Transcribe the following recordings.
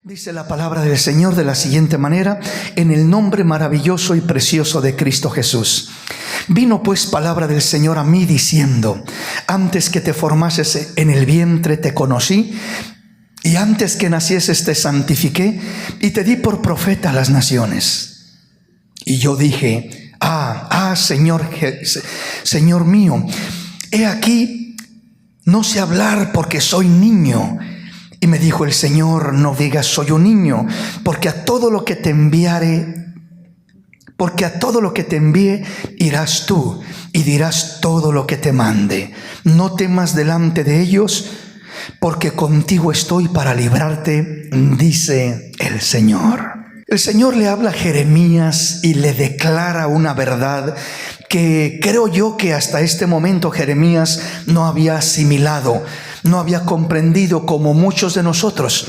Dice la palabra del Señor de la siguiente manera: en el nombre maravilloso y precioso de Cristo Jesús. Vino pues palabra del Señor a mí diciendo: antes que te formases en el vientre te conocí, y antes que nacieses te santifiqué, y te di por profeta a las naciones. Y yo dije: Señor mío, he aquí, no sé hablar porque soy niño. Y me dijo el Señor: no digas soy un niño, porque a todo lo que te envié irás tú y dirás todo lo que te mande. No temas delante de ellos, porque contigo estoy para librarte, dice el Señor. El Señor le habla a Jeremías y le declara una verdad que creo yo que hasta este momento Jeremías no había asimilado, no había comprendido como muchos de nosotros.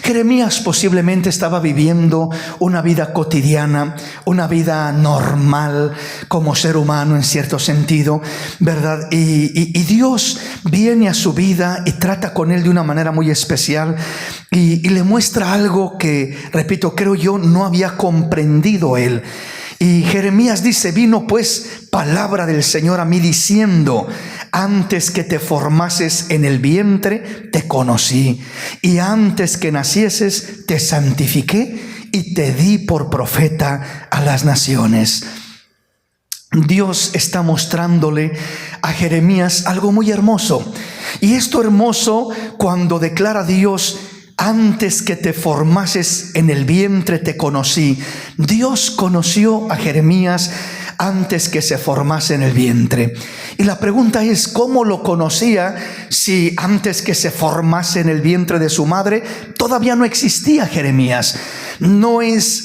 Jeremías posiblemente estaba viviendo una vida cotidiana, una vida normal como ser humano en cierto sentido, ¿verdad? Y Dios viene a su vida y trata con él de una manera muy especial y le muestra algo que, repito, creo yo no había comprendido él. Y Jeremías dice: vino pues palabra del Señor a mí diciendo: antes que te formases en el vientre te conocí, y antes que nacieses te santifiqué y te di por profeta a las naciones. Dios está mostrándole a Jeremías algo muy hermoso, y esto hermoso cuando declara Dios: antes que te formases en el vientre te conocí. Dios conoció a Jeremías antes que se formase en el vientre. Y la pregunta es: ¿cómo lo conocía si antes que se formase en el vientre de su madre todavía no existía Jeremías? No es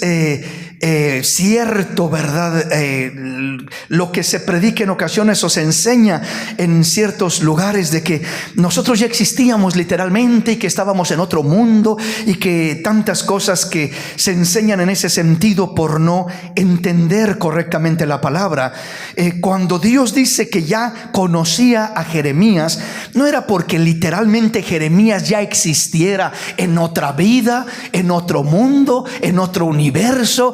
cierto, ¿verdad? Lo que se predica en ocasiones o se enseña en ciertos lugares de que nosotros ya existíamos literalmente y que estábamos en otro mundo, y que tantas cosas que se enseñan en ese sentido por no entender correctamente la palabra. Cuando Dios dice que ya conocía a Jeremías, no era porque literalmente Jeremías ya existiera en otra vida, en otro mundo, en otro universo,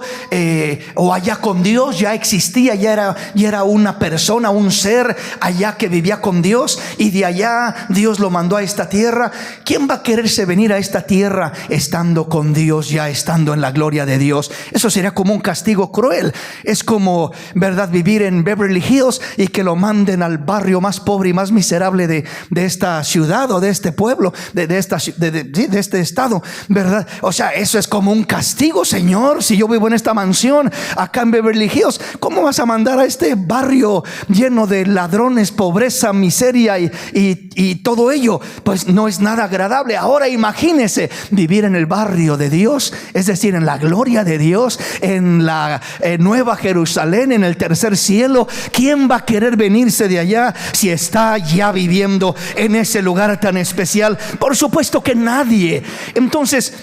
o allá con Dios ya existía, ya era una persona, un ser allá que vivía con Dios, y de allá Dios lo mandó a esta tierra. ¿Quién va a quererse venir a esta tierra estando con Dios, ya estando en la gloria de Dios? Eso sería como un castigo cruel. Es como, ¿verdad?, vivir en Beverly Hills y que lo manden al barrio más pobre y más miserable de esta ciudad o de este pueblo, de este estado, ¿verdad? O sea, eso es como un castigo. Señor, si yo vivo en esta mansión acá en Beverly Hills, ¿cómo vas a mandar a este barrio lleno de ladrones, pobreza, miseria y todo ello? Pues no es nada agradable. Ahora imagínese vivir en el barrio de Dios, es decir, en la gloria de Dios, en la Nueva Jerusalén, en el tercer cielo. ¿Quién va a querer venirse de allá si está ya viviendo en ese lugar tan especial? Por supuesto que nadie. Entonces,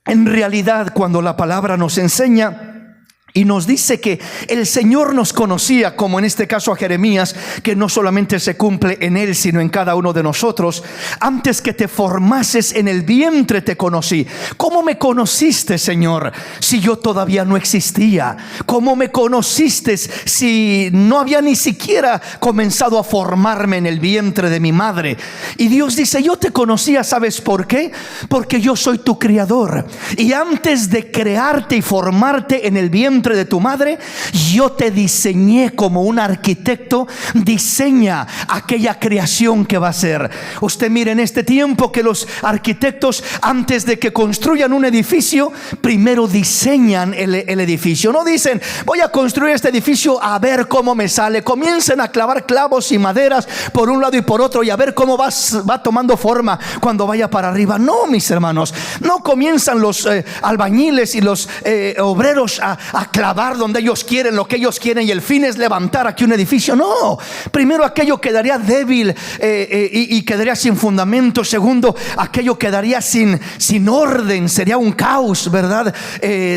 en realidad, cuando la palabra nos enseña y nos dice que el Señor nos conocía, como en este caso a Jeremías, que no solamente se cumple en él, sino en cada uno de nosotros: antes que te formases en el vientre te conocí. ¿Cómo me conociste, Señor, si yo todavía no existía? ¿Cómo me conociste si no había ni siquiera comenzado a formarme en el vientre de mi madre? Y Dios dice: yo te conocía. ¿Sabes por qué? Porque yo soy tu creador, y antes de crearte y formarte en el vientre de tu madre, yo te diseñé como un arquitecto diseña aquella creación que va a ser. Usted mire en este tiempo que los arquitectos, antes de que construyan un edificio, primero diseñan el edificio. No dicen: voy a construir este edificio a ver cómo me sale. Comiencen a clavar clavos y maderas por un lado y por otro y a ver cómo va tomando forma cuando vaya para arriba. No, mis hermanos, no comienzan los albañiles y los obreros a clavar donde ellos quieren, lo que ellos quieren, y el fin es levantar aquí un edificio. No, primero aquello quedaría débil y quedaría sin fundamento. Segundo, aquello quedaría sin orden, sería un caos, ¿verdad?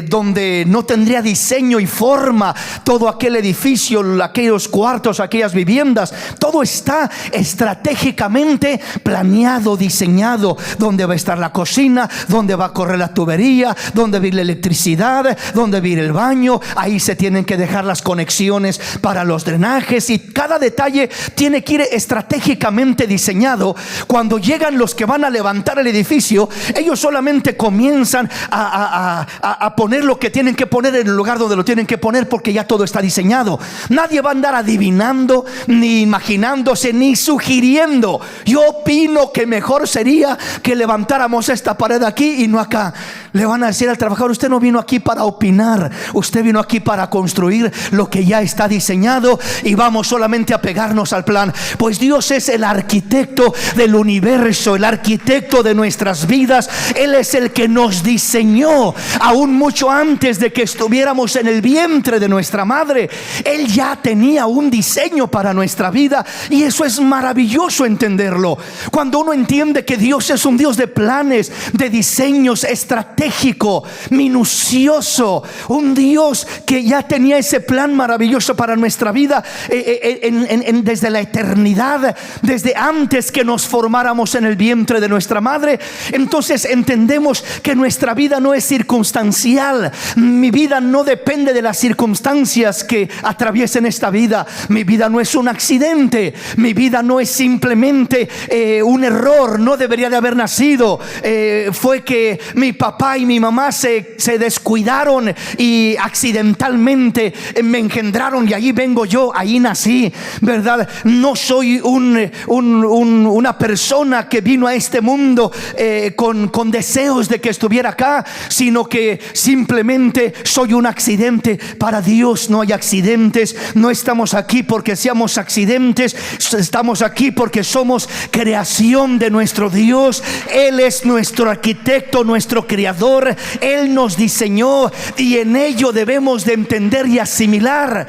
Donde no tendría diseño y forma todo aquel edificio, aquellos cuartos, aquellas viviendas. Todo está estratégicamente planeado, diseñado. Donde va a estar la cocina, donde va a correr la tubería, donde va a ir la electricidad, donde va a ir el baño. Ahí se tienen que dejar las conexiones para los drenajes, y cada detalle tiene que ir estratégicamente diseñado. Cuando llegan los que van a levantar el edificio, ellos solamente comienzan a poner lo que tienen que poner en el lugar donde lo tienen que poner, porque ya todo está diseñado. Nadie va a andar adivinando, ni imaginándose, ni sugiriendo. Yo opino que mejor sería que levantáramos esta pared aquí y no acá. Le van a decir al trabajador: usted no vino aquí para opinar, usted vino aquí para construir lo que ya está diseñado, y vamos solamente a pegarnos al plan. Pues Dios es el arquitecto del universo, el arquitecto de nuestras vidas. Él es el que nos diseñó aún mucho antes de que estuviéramos en el vientre de nuestra madre. Él ya tenía un diseño para nuestra vida, y eso es maravilloso entenderlo. Cuando uno entiende que Dios es un Dios de planes, de diseños, estratégico, minucioso, un Dios que ya tenía ese plan maravilloso para nuestra vida desde la eternidad, desde antes que nos formáramos en el vientre de nuestra madre. Entonces entendemos que nuestra vida no es circunstancial. Mi vida no depende de las circunstancias que atraviesen esta vida. Mi vida no es un accidente. Mi vida no es simplemente un error. No debería de haber nacido. Fue que mi papá y mi mamá se descuidaron y accidentalmente me engendraron, y ahí vengo yo, ahí nací, ¿verdad? No soy una persona que vino a este mundo con deseos de que estuviera acá, sino que simplemente soy un accidente. Para Dios no hay accidentes. No estamos aquí porque seamos accidentes. Estamos aquí porque somos creación de nuestro Dios. Él es nuestro arquitecto, nuestro creador. Él nos diseñó, y en ello debemos de entender y asimilar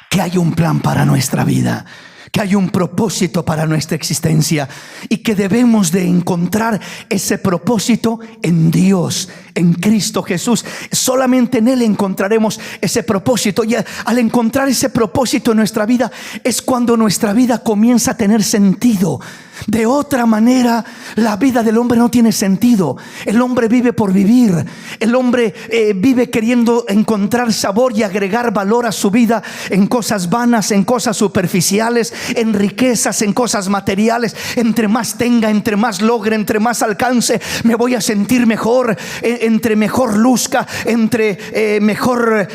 que hay un plan para nuestra vida, que hay un propósito para nuestra existencia, y que debemos de encontrar ese propósito en Dios, en Cristo Jesús. Solamente en Él encontraremos ese propósito, y al encontrar ese propósito en nuestra vida es cuando nuestra vida comienza a tener sentido. De otra manera, la vida del hombre no tiene sentido. El hombre vive por vivir. El hombre vive queriendo encontrar sabor y agregar valor a su vida en cosas vanas, en cosas superficiales, en riquezas, en cosas materiales. Entre más tenga, entre más logre, entre más alcance, me voy a sentir mejor. Entre mejor luzca, entre mejor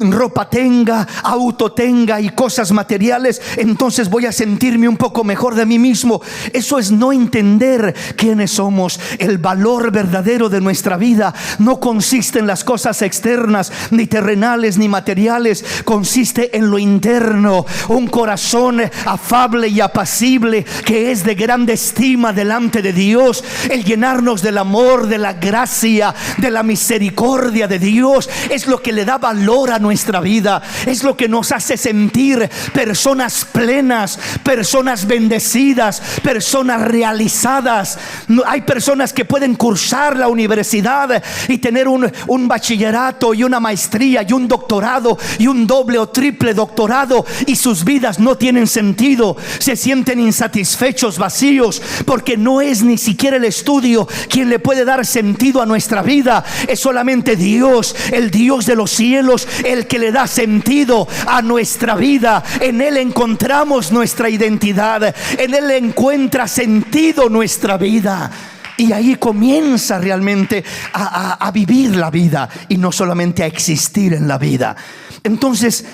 ropa tenga, auto tenga y cosas materiales, entonces voy a sentirme un poco mejor de mí mismo. Eso es no entender quiénes somos. El valor verdadero de nuestra vida no consiste en las cosas externas, ni terrenales, ni materiales. Consiste en lo interno, un corazón afable y apacible, que es de grande estima delante de Dios. El llenarnos del amor, de la gracia, de la misericordia de Dios, es lo que le da valor a nuestra vida. Es lo que nos hace sentir personas plenas, personas bendecidas, personas realizadas. Hay personas que pueden cursar la universidad y tener un bachillerato y una maestría y un doctorado y un doble o triple doctorado, y sus vidas no tienen sentido. Se sienten insatisfechos, vacíos, porque no es ni siquiera el estudio quien le puede dar sentido a nuestra vida. Es solamente Dios, el Dios de los cielos, el que le da sentido a nuestra vida. En Él encontramos nuestra identidad. En Él encuentra sentido nuestra vida. Y ahí comienza realmente a vivir la vida, y no solamente a existir en la vida. Entonces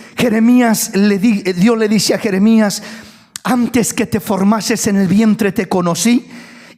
Dios le dice a Jeremías: antes que te formases en el vientre te conocí,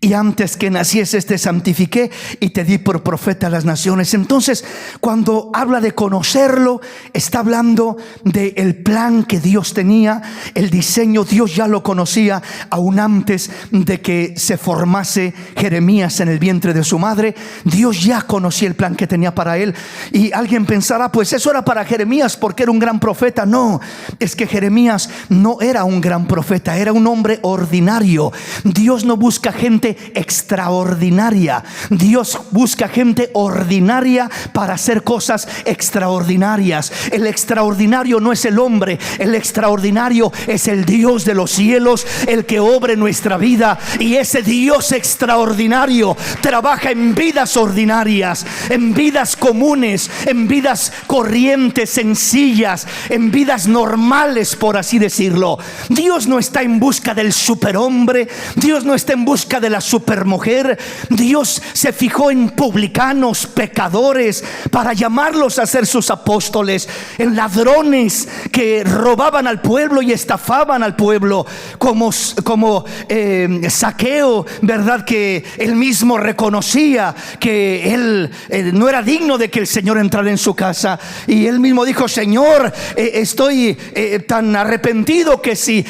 y antes que nacieses te santifiqué y te di por profeta a las naciones. Entonces, cuando habla de conocerlo, está hablando del plan que Dios tenía, el diseño. Dios ya lo conocía aún antes de que se formase Jeremías en el vientre de su madre. Dios ya conocía el plan que tenía para él. Y alguien pensará, pues eso era para Jeremías porque era un gran profeta. No, es que Jeremías no era un gran profeta, era un hombre ordinario. Dios no busca gente extraordinaria. Dios busca gente ordinaria para hacer cosas extraordinarias. El extraordinario no es el hombre, el extraordinario es el Dios de los cielos, el que obra en nuestra vida. Y ese Dios extraordinario trabaja en vidas ordinarias, en vidas comunes, en vidas corrientes, sencillas, en vidas normales, por así decirlo. Dios no está en busca del superhombre, Dios no está en busca de la supermujer. Dios se fijó en publicanos, pecadores, para llamarlos a ser sus apóstoles, en ladrones que robaban al pueblo y estafaban al pueblo, como Zaqueo, ¿verdad? Que él mismo reconocía que él no era digno de que el Señor entrara en su casa, y él mismo dijo: Señor, estoy tan arrepentido que si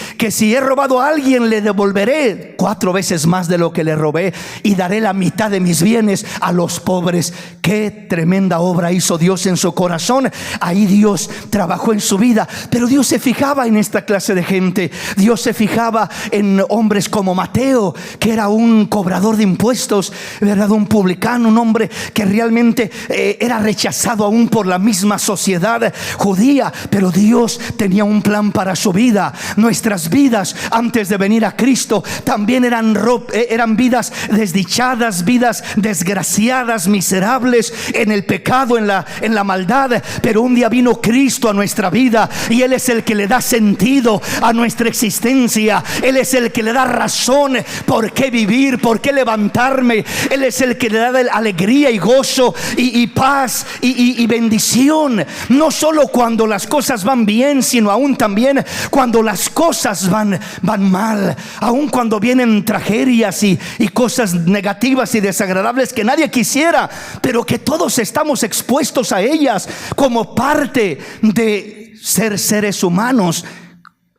he robado a alguien, le devolveré 4 veces más de lo que le robé y daré la mitad de mis bienes a los pobres. Qué tremenda obra hizo Dios en su corazón. Ahí Dios trabajó en su vida. Pero Dios se fijaba en esta clase de gente. Dios se fijaba en hombres como Mateo, que era un cobrador de impuestos, ¿verdad? Un publicano, un hombre que realmente era rechazado aún por la misma sociedad judía. Pero Dios tenía un plan para su vida. Nuestras vidas antes de venir a Cristo también eran vidas desdichadas, vidas desgraciadas, miserables, en el pecado, en la maldad. Pero un día vino Cristo a nuestra vida, y Él es el que le da sentido a nuestra existencia. Él es el que le da razón por qué vivir, por qué levantarme. Él es el que le da alegría y gozo y paz y bendición, no solo cuando las cosas van bien, sino aún también cuando las cosas van mal, aún cuando vienen tragedias y cosas negativas y desagradables que nadie quisiera, pero que todos estamos expuestos a ellas como parte de ser seres humanos,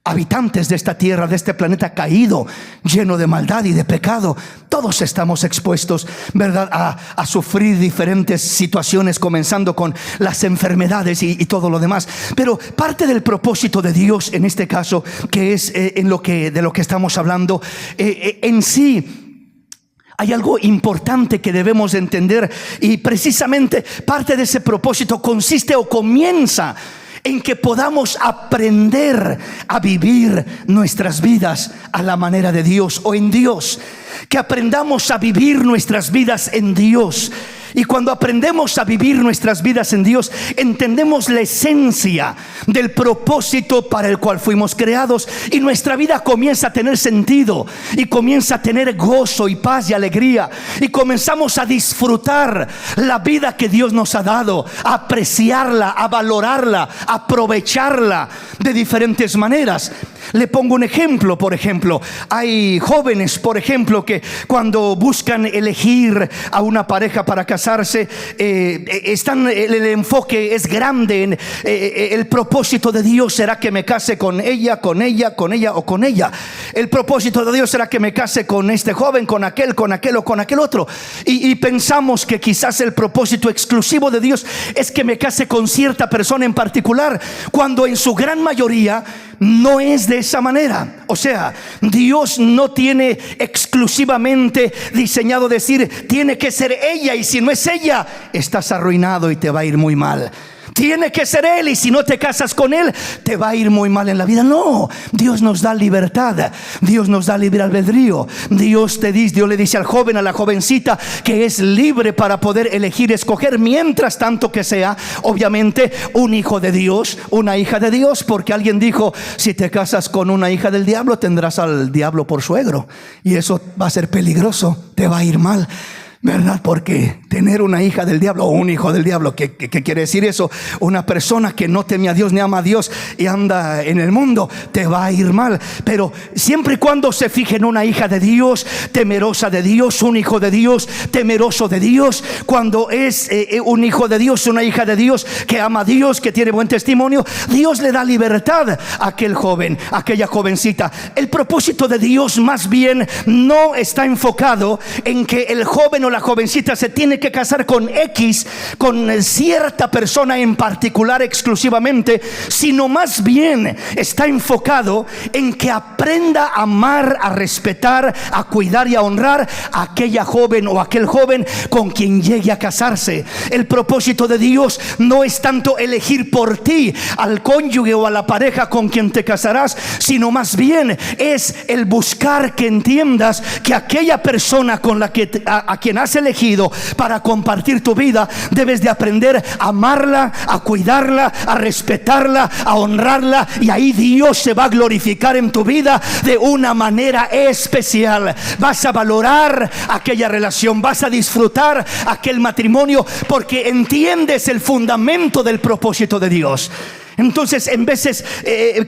habitantes de esta tierra, de este planeta caído, lleno de maldad y de pecado. Todos estamos expuestos, ¿verdad?, a sufrir diferentes situaciones, comenzando con las enfermedades y todo lo demás. Pero parte del propósito de Dios en este caso, que es de lo que estamos hablando, en sí hay algo importante que debemos entender, y precisamente parte de ese propósito consiste o comienza en que podamos aprender a vivir nuestras vidas a la manera de Dios, o en Dios. Que aprendamos a vivir nuestras vidas en Dios. Y cuando aprendemos a vivir nuestras vidas en Dios, entendemos la esencia del propósito para el cual fuimos creados, y nuestra vida comienza a tener sentido, y comienza a tener gozo y paz y alegría, y comenzamos a disfrutar la vida que Dios nos ha dado, a apreciarla, a valorarla, a aprovecharla de diferentes maneras. Le pongo un ejemplo. Por ejemplo, hay jóvenes, por ejemplo, que cuando buscan elegir a una pareja para casarse, el enfoque es grande en el propósito de Dios. ¿Será que me case con ella, con ella, con ella o con ella? El propósito de Dios será que me case con este joven, con aquel o con aquel otro. Y pensamos que quizás el propósito exclusivo de Dios es que me case con cierta persona en particular, cuando en su gran mayoría no es de esa manera. O sea, Dios no tiene exclusivamente diseñado decir tiene que ser ella, y si no es ella, estás arruinado y te va a ir muy mal. Tiene que ser él, y si no te casas con él, te va a ir muy mal en la vida. No, Dios nos da libertad, Dios nos da libre albedrío. Dios le dice al joven, a la jovencita, que es libre para poder elegir, escoger, mientras tanto que sea, obviamente, un hijo de Dios, una hija de Dios. Porque alguien dijo: si te casas con una hija del diablo, tendrás al diablo por suegro, y eso va a ser peligroso, te va a ir mal, ¿verdad? Porque tener una hija del diablo o un hijo del diablo. ¿Qué quiere decir eso? Una persona que no teme a Dios ni ama a Dios y anda en el mundo, te va a ir mal. Pero siempre y cuando se fije en una hija de Dios, temerosa de Dios, un hijo de Dios, temeroso de Dios, cuando es un hijo de Dios, una hija de Dios que ama a Dios, que tiene buen testimonio, Dios le da libertad a aquel joven, a aquella jovencita. El propósito de Dios más bien no está enfocado en que el joven o la jovencita se tiene que casar con cierta persona en particular exclusivamente, sino más bien está enfocado en que aprenda a amar, a respetar, a cuidar y a honrar a aquella joven o aquel joven con quien llegue a casarse. El propósito de Dios no es tanto elegir por ti al cónyuge o a la pareja con quien te casarás, sino más bien es el buscar que entiendas que aquella persona con la que a quien has elegido para compartir tu vida, debes de aprender a amarla, a cuidarla, a respetarla, a honrarla, y ahí Dios se va a glorificar en tu vida de una manera especial. Vas a valorar aquella relación, vas a disfrutar aquel matrimonio, porque entiendes el fundamento del propósito de Dios. Entonces, en veces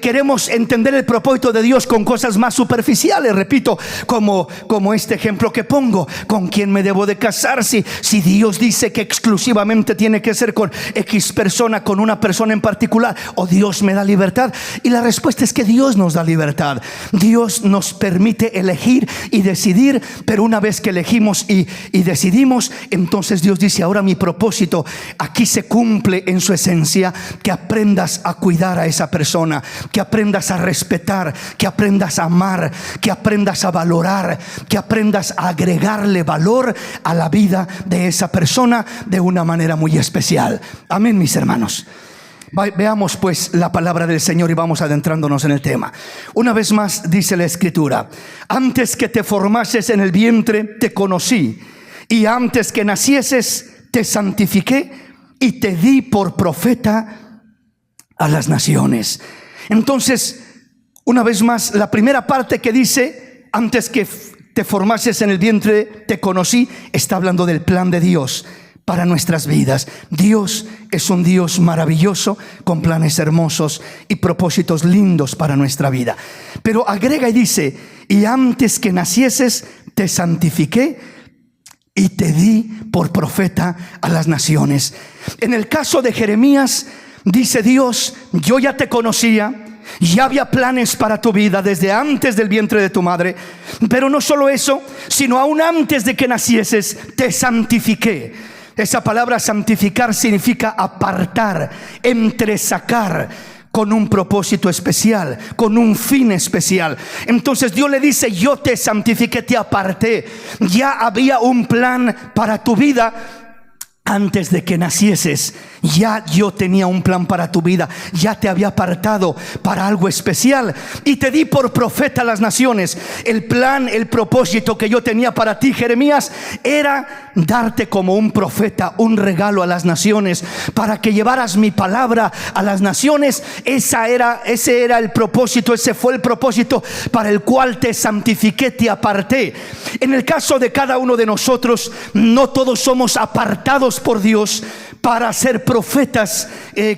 queremos entender el propósito de Dios con cosas más superficiales. Repito, como este ejemplo que pongo: ¿con quién me debo de casar? Si Dios dice que exclusivamente tiene que ser con X persona, con una persona en particular, o Dios me da libertad. Y la respuesta es que Dios nos da libertad. Dios nos permite elegir y decidir, pero una vez que elegimos y decidimos, entonces Dios dice: ahora mi propósito aquí se cumple en su esencia, que aprendas a cuidar a esa persona, que aprendas a respetar, que aprendas a amar, que aprendas a valorar, que aprendas a agregarle valor a la vida de esa persona de una manera muy especial. Amén, mis hermanos. Veamos pues la palabra del Señor y vamos adentrándonos en el tema. Una vez más dice la Escritura: antes que te formases en el vientre te conocí, y antes que nacieses te santifiqué y te di por profeta a las naciones. Entonces, una vez más, la primera parte que dice: antes que te formases en el vientre te conocí, está hablando del plan de Dios para nuestras vidas. Dios es un Dios maravilloso, con planes hermosos y propósitos lindos para nuestra vida. Pero agrega y dice: y antes que nacieses te santifiqué y te di por profeta a las naciones. En el caso de Jeremías, dice Dios: yo ya te conocía, ya había planes para tu vida desde antes del vientre de tu madre. Pero no solo eso, sino aún antes de que nacieses te santifiqué. Esa palabra santificar significa apartar, entresacar, con un propósito especial, con un fin especial. Entonces Dios le dice: yo te santifiqué, te aparté. Ya había un plan para tu vida antes de que nacieses. Ya yo tenía un plan para tu vida, ya te había apartado para algo especial y te di por profeta a las naciones. El plan, el propósito que yo tenía para ti, Jeremías, era darte como un profeta, un regalo a las naciones, para que llevaras mi palabra a las naciones. Ese era el propósito, ese fue el propósito para el cual te santifiqué, te aparté. En el caso de cada uno de nosotros, no todos somos apartados por Dios para ser profetas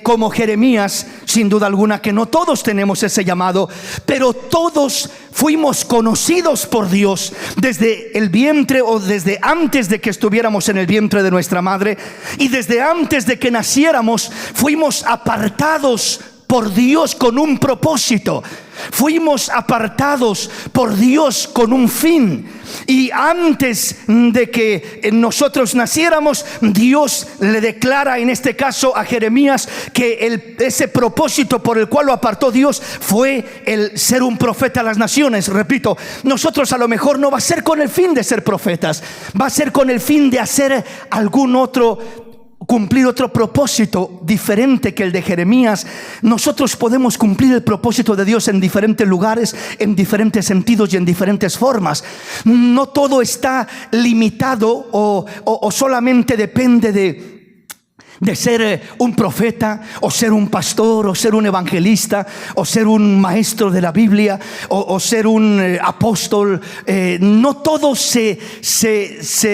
como Jeremías. Sin duda alguna que no todos tenemos ese llamado, pero todos fuimos conocidos por Dios desde el vientre, o desde antes de que estuviéramos en el vientre de nuestra madre, y desde antes de que naciéramos fuimos apartados por Dios con un propósito. Fuimos apartados por Dios con un fin. Y antes de que nosotros naciéramos, Dios le declara en este caso a Jeremías que ese propósito por el cual lo apartó Dios fue el ser un profeta a las naciones. Repito, nosotros a lo mejor no va a ser con el fin de ser profetas, va a ser con el fin de hacer cumplir otro propósito diferente que el de Jeremías. Nosotros podemos cumplir el propósito de Dios en diferentes lugares, en diferentes sentidos y en diferentes formas. No todo está limitado o solamente depende de ser un profeta, o ser un pastor, o ser un evangelista, o ser un maestro de la Biblia, o ser un apóstol. No todo se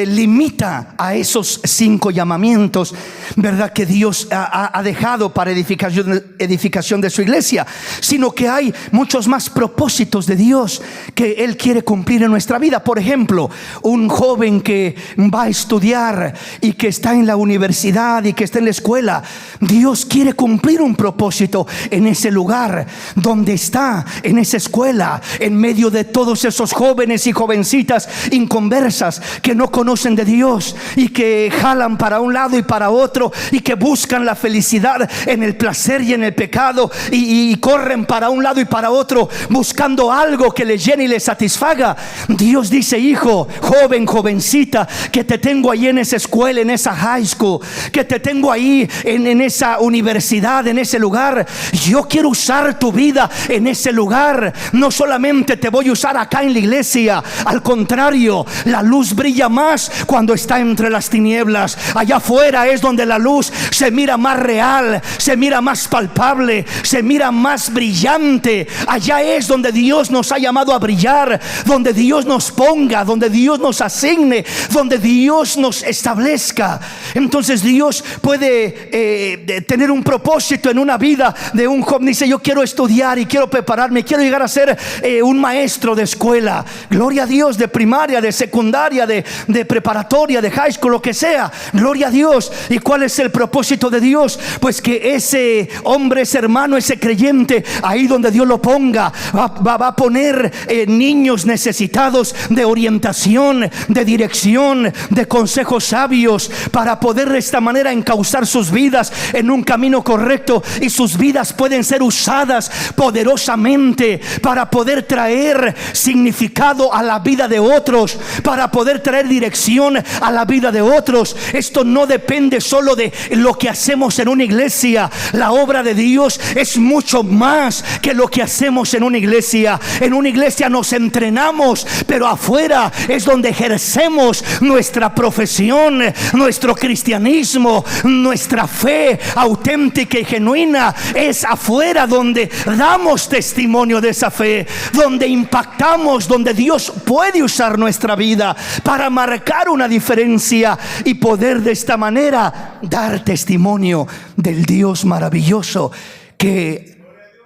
limita a esos 5 llamamientos, ¿verdad?, que Dios ha dejado para edificación de su iglesia, sino que hay muchos más propósitos de Dios que Él quiere cumplir en nuestra vida. Por ejemplo, un joven que va a estudiar y que está en la universidad y que está en la escuela, Dios quiere cumplir un propósito en ese lugar donde está, en esa escuela, en medio de todos esos jóvenes y jovencitas inconversas que no conocen de Dios y que jalan para un lado y para otro, y que buscan la felicidad en el placer y en el pecado, y corren para un lado y para otro buscando algo que les llene y les satisfaga. Dios dice: hijo, joven, jovencita, que te tengo ahí en esa escuela, en esa high school, que te tengo ahí en esa universidad, en ese lugar. Yo quiero usar tu vida en ese lugar. No solamente te voy a usar acá en la iglesia, al contrario, la luz brilla más cuando está entre las tinieblas. Allá afuera es donde la luz se mira más real, se mira más palpable, se mira más brillante. Allá es donde Dios nos ha llamado a brillar, donde Dios nos ponga, donde Dios nos asigne, donde Dios nos establezca. Entonces Dios puede tener un propósito en una vida de un joven. Dice: yo quiero estudiar y quiero prepararme, quiero llegar a ser un maestro de escuela, gloria a Dios, de primaria, de secundaria, de preparatoria, de high school, lo que sea, gloria a Dios. ¿Y cuál es el propósito de Dios? Pues que ese hombre, ese hermano, ese creyente, ahí donde Dios lo ponga, va a poner niños necesitados de orientación, de dirección, de consejos sabios, para poder de esta manera encauzar sus vidas en un camino correcto, y sus vidas pueden ser usadas poderosamente para poder traer significado a la vida de otros, para poder traer dirección a la vida de otros. Esto no depende solo de lo que hacemos en una iglesia. La obra de Dios es mucho más que lo que hacemos en una iglesia. En una iglesia nos entrenamos, pero afuera es donde ejercemos nuestra profesión, nuestro cristianismo, nuestra fe auténtica y genuina. Es afuera donde damos testimonio de esa fe, donde impactamos, donde Dios puede usar nuestra vida para marcar una diferencia y poder de esta manera dar testimonio del Dios maravilloso que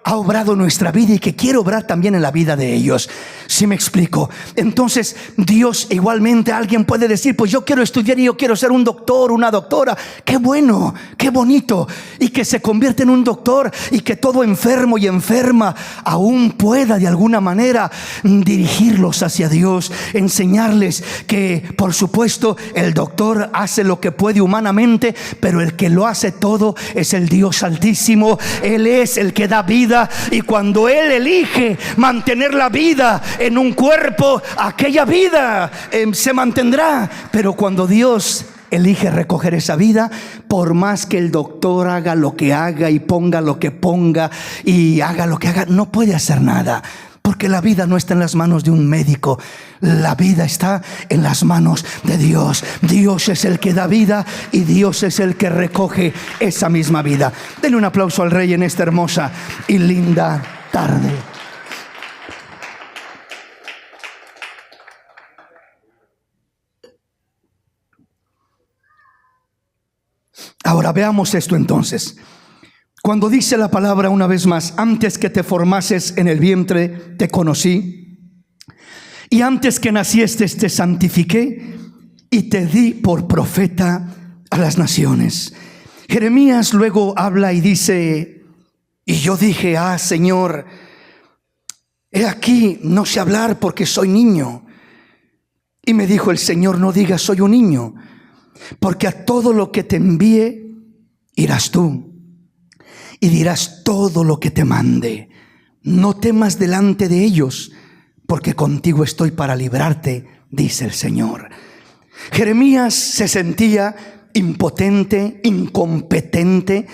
ha obrado en nuestra vida y que quiere obrar también en la vida de ellos. ¿Sí me explico? Entonces Dios igualmente, alguien puede decir: pues yo quiero estudiar y yo quiero ser un doctor, una doctora. Qué bueno, qué bonito. Y que se convierte en un doctor, y que todo enfermo y enferma aún pueda de alguna manera dirigirlos hacia Dios, enseñarles que por supuesto el doctor hace lo que puede humanamente, pero el que lo hace todo es el Dios Altísimo. Él es el que da vida, y cuando Él elige mantener la vida en un cuerpo, aquella vida se mantendrá. Pero cuando Dios elige recoger esa vida, por más que el doctor haga lo que haga y ponga lo que ponga y haga lo que haga, no puede hacer nada, porque la vida no está en las manos de un médico. La vida está en las manos de Dios. Dios es el que da vida, y Dios es el que recoge esa misma vida. Denle un aplauso al Rey en esta hermosa y linda tarde. Ahora veamos esto entonces. Cuando dice la palabra una vez más: antes que te formases en el vientre te conocí, y antes que naciestes te santifiqué, y te di por profeta a las naciones. Jeremías luego habla y dice: y yo dije: ah, Señor, he aquí, no sé hablar porque soy niño. Y me dijo el Señor: no digas soy un niño, porque a todo lo que te envíe irás tú, y dirás todo lo que te mande. No temas delante de ellos, porque contigo estoy para librarte, dice el Señor. Jeremías se sentía impotente, incompetente.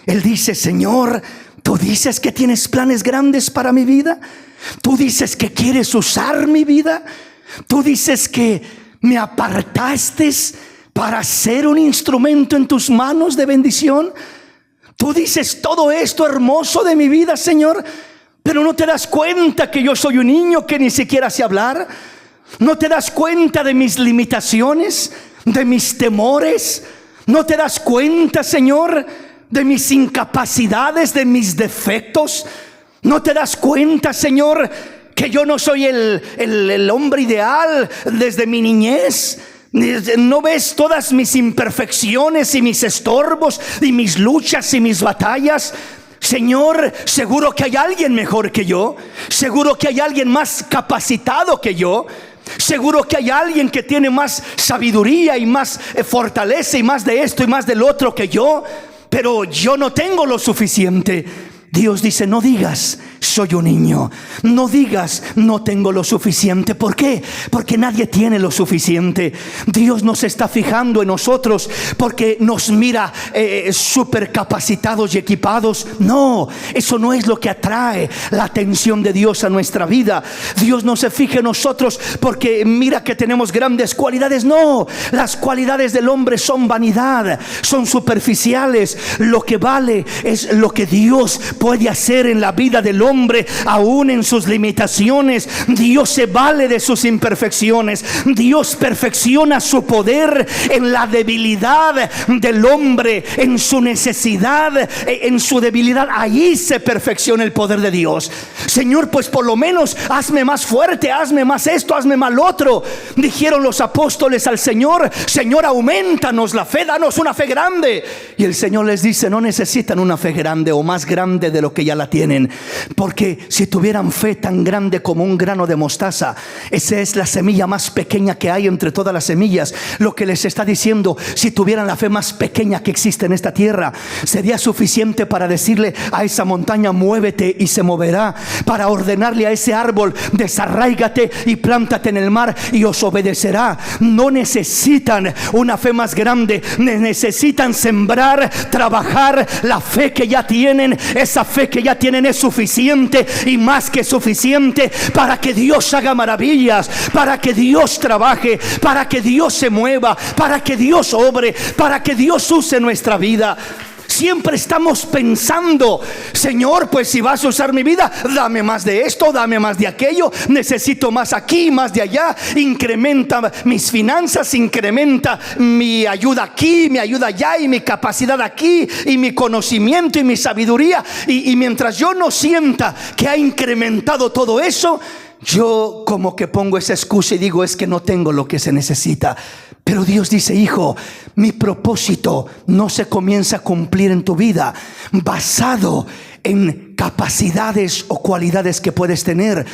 Él dice: Señor, tú dices que tienes planes grandes para mi vida. Tú dices que quieres usar mi vida. Tú dices que me apartaste para ser un instrumento en tus manos de bendición. Tú dices todo esto hermoso de mi vida, Señor, pero no te das cuenta que yo soy un niño que ni siquiera sé hablar. No te das cuenta de mis limitaciones, de mis temores. No te das cuenta, Señor, de mis incapacidades, de mis defectos. No te das cuenta, Señor, que yo no soy el hombre ideal desde mi niñez. ¿No ves todas mis imperfecciones y mis estorbos y mis luchas y mis batallas? Señor, seguro que hay alguien mejor que yo. Seguro que hay alguien más capacitado que yo. Seguro que hay alguien que tiene más sabiduría y más fortaleza y más de esto y más del otro que yo. Pero yo no tengo lo suficiente. Dios dice, no digas soy un niño, no digas no tengo lo suficiente. ¿Por qué? Porque nadie tiene lo suficiente. Dios no se está fijando en nosotros porque nos mira súper capacitados y equipados. No, eso no es lo que atrae la atención de Dios a nuestra vida. Dios no se fija en nosotros porque mira que tenemos grandes cualidades. No, las cualidades del hombre son vanidad, son superficiales. Lo que vale es lo que Dios puede hacer en la vida del hombre, aún en sus limitaciones. Dios se vale de sus imperfecciones. Dios perfecciona su poder en la debilidad del hombre, en su necesidad, en su debilidad. Ahí se perfecciona el poder de Dios. Señor, pues por lo menos hazme más fuerte, hazme más esto, hazme más lo otro. Dijeron los apóstoles al Señor, Señor, aumentanos la fe, danos una fe grande. Y el Señor les dice, no necesitan una fe grande o más grande de lo que ya la tienen, porque si tuvieran fe tan grande como un grano de mostaza, esa es la semilla más pequeña que hay entre todas las semillas. Lo que les está diciendo, si tuvieran la fe más pequeña que existe en esta tierra, sería suficiente para decirle a esa montaña, muévete y se moverá, para ordenarle a ese árbol, desarráigate y plántate en el mar y os obedecerá. No necesitan una fe más grande, necesitan sembrar, trabajar la fe que ya tienen. Esa fe que ya tienen es suficiente y más que suficiente para que Dios haga maravillas, para que Dios trabaje, para que Dios se mueva, para que Dios obre, para que Dios use nuestra vida. Siempre estamos pensando, Señor, pues si vas a usar mi vida, dame más de esto, dame más de aquello, necesito más aquí, más de allá. Incrementa mis finanzas, incrementa mi ayuda aquí, mi ayuda allá, y mi capacidad aquí, y mi conocimiento y mi sabiduría. Y mientras yo no sienta que ha incrementado todo eso, yo como que pongo esa excusa y digo, es que no tengo lo que se necesita. Pero Dios dice, hijo, mi propósito no se comienza a cumplir en tu vida basado en capacidades o cualidades que puedes tener.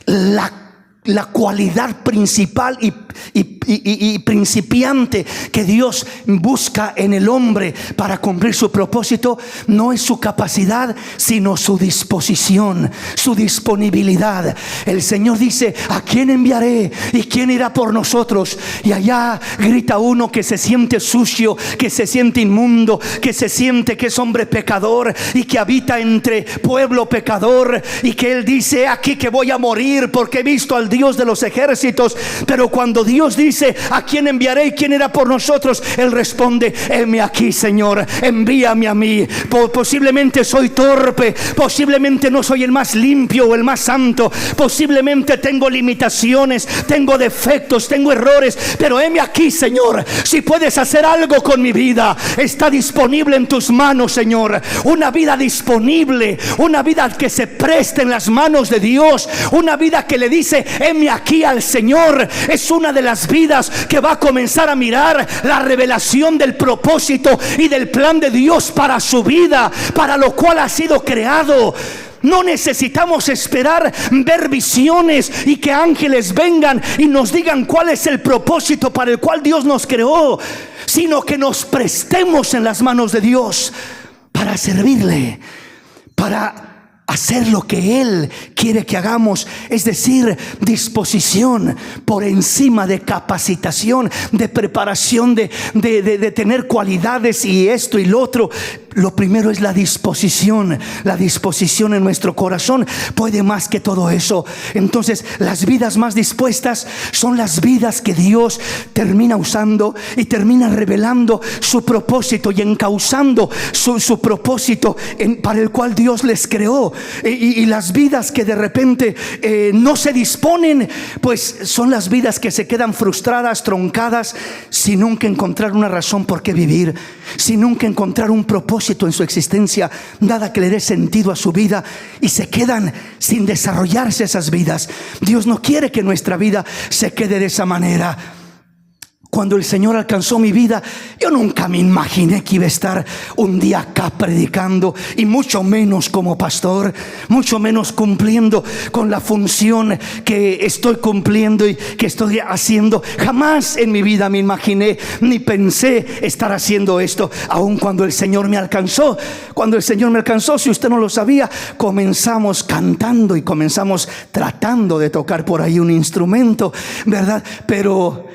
La cualidad principal y principiante que Dios busca en el hombre para cumplir su propósito no es su capacidad, sino su disposición, su disponibilidad. El Señor dice, ¿a quién enviaré? ¿Y quién irá por nosotros? Y allá grita uno que se siente sucio, que se siente inmundo, que se siente que es hombre pecador y que habita entre pueblo pecador, y que él dice, aquí que voy a morir porque he visto al Dios de los ejércitos. Pero cuando Dios dice, ¿a quién enviaré y quién irá por nosotros?, él responde, heme aquí, Señor, envíame a mí. Posiblemente soy torpe, posiblemente no soy el más limpio o el más santo, posiblemente tengo limitaciones, tengo defectos, tengo errores, pero heme aquí, Señor. Si puedes hacer algo con mi vida, está disponible en tus manos, Señor. Una vida disponible, una vida que se preste en las manos de Dios, una vida que le dice, heme aquí al Señor, es una de las vidas que va a comenzar a mirar la revelación del propósito y del plan de Dios para su vida, para lo cual ha sido creado. No necesitamos esperar ver visiones y que ángeles vengan y nos digan cuál es el propósito para el cual Dios nos creó, sino que nos prestemos en las manos de Dios para servirle, para hacer lo que Él quiere que hagamos, es decir, disposición por encima de capacitación, de preparación, de tener cualidades y esto y lo otro. lo primero es la disposición. La disposición en nuestro corazón puede más que todo eso. Entonces, las vidas más dispuestas son las vidas que Dios termina usando y termina revelando su propósito y encauzando su propósito para el cual Dios les creó. Y las vidas que de repente no se disponen, pues son las vidas que se quedan frustradas, truncadas, sin nunca encontrar una razón por qué vivir, sin nunca encontrar un propósito en su existencia, nada que le dé sentido a su vida, y se quedan sin desarrollarse esas vidas. Dios no quiere que nuestra vida se quede de esa manera. Cuando el Señor alcanzó mi vida, yo nunca me imaginé que iba a estar un día acá predicando, y mucho menos como pastor, mucho menos cumpliendo con la función que estoy cumpliendo y que estoy haciendo. Jamás en mi vida me imaginé ni pensé estar haciendo esto. Aun cuando el Señor me alcanzó, si usted no lo sabía, comenzamos cantando y comenzamos tratando de tocar por ahí un instrumento, ¿verdad? Pero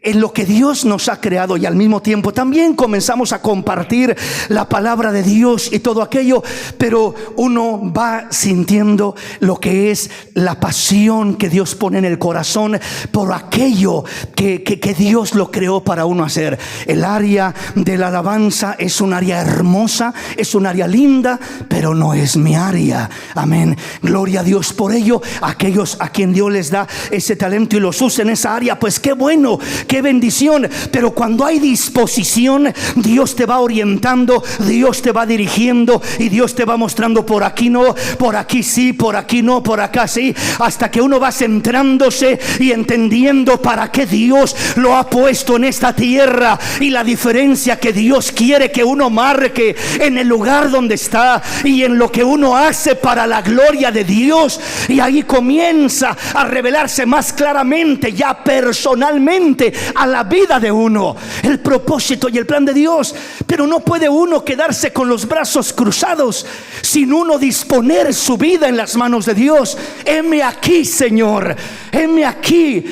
en lo que Dios nos ha creado, y al mismo tiempo también comenzamos a compartir la palabra de Dios y todo aquello, pero uno va sintiendo lo que es la pasión que Dios pone en el corazón por aquello que Dios lo creó para uno hacer. El área de la alabanza es un área hermosa, es un área linda, pero no es mi área. Amén. Gloria a Dios por ello. Aquellos a quien Dios les da ese talento y los usa en esa área, pues qué bueno, qué bendición. Pero cuando hay disposición, Dios te va orientando, Dios te va dirigiendo, y Dios te va mostrando: por aquí no, por aquí sí, por aquí no, por acá sí, hasta que uno va centrándose y entendiendo para qué Dios lo ha puesto en esta tierra, y la diferencia que Dios quiere que uno marque en el lugar donde está y en lo que uno hace para la gloria de Dios. Y ahí comienza a revelarse más claramente, ya personalmente, a la vida de uno, el propósito y el plan de Dios. Pero no puede uno quedarse con los brazos cruzados sin uno disponer su vida en las manos de Dios. Heme aquí, Señor, heme aquí.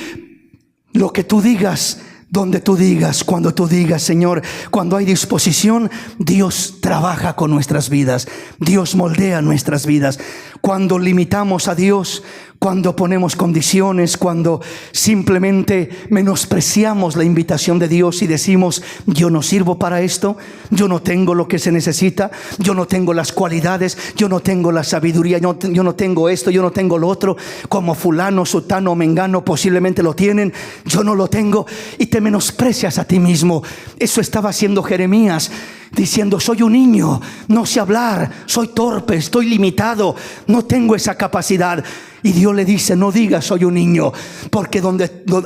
Lo que tú digas, donde tú digas, cuando tú digas, Señor. Cuando hay disposición, Dios trabaja con nuestras vidas, Dios moldea nuestras vidas. Cuando limitamos a Dios, cuando ponemos condiciones, cuando simplemente menospreciamos la invitación de Dios y decimos: yo no sirvo para esto, yo no tengo lo que se necesita, yo no tengo las cualidades, yo no tengo la sabiduría, yo no tengo esto, yo no tengo lo otro, como fulano, sutano, mengano posiblemente lo tienen, yo no lo tengo, y te menosprecias a ti mismo. Eso estaba haciendo Jeremías, diciendo: soy un niño, no sé hablar, soy torpe, estoy limitado, no tengo esa capacidad. Y Dios le dice: no digas soy un niño, porque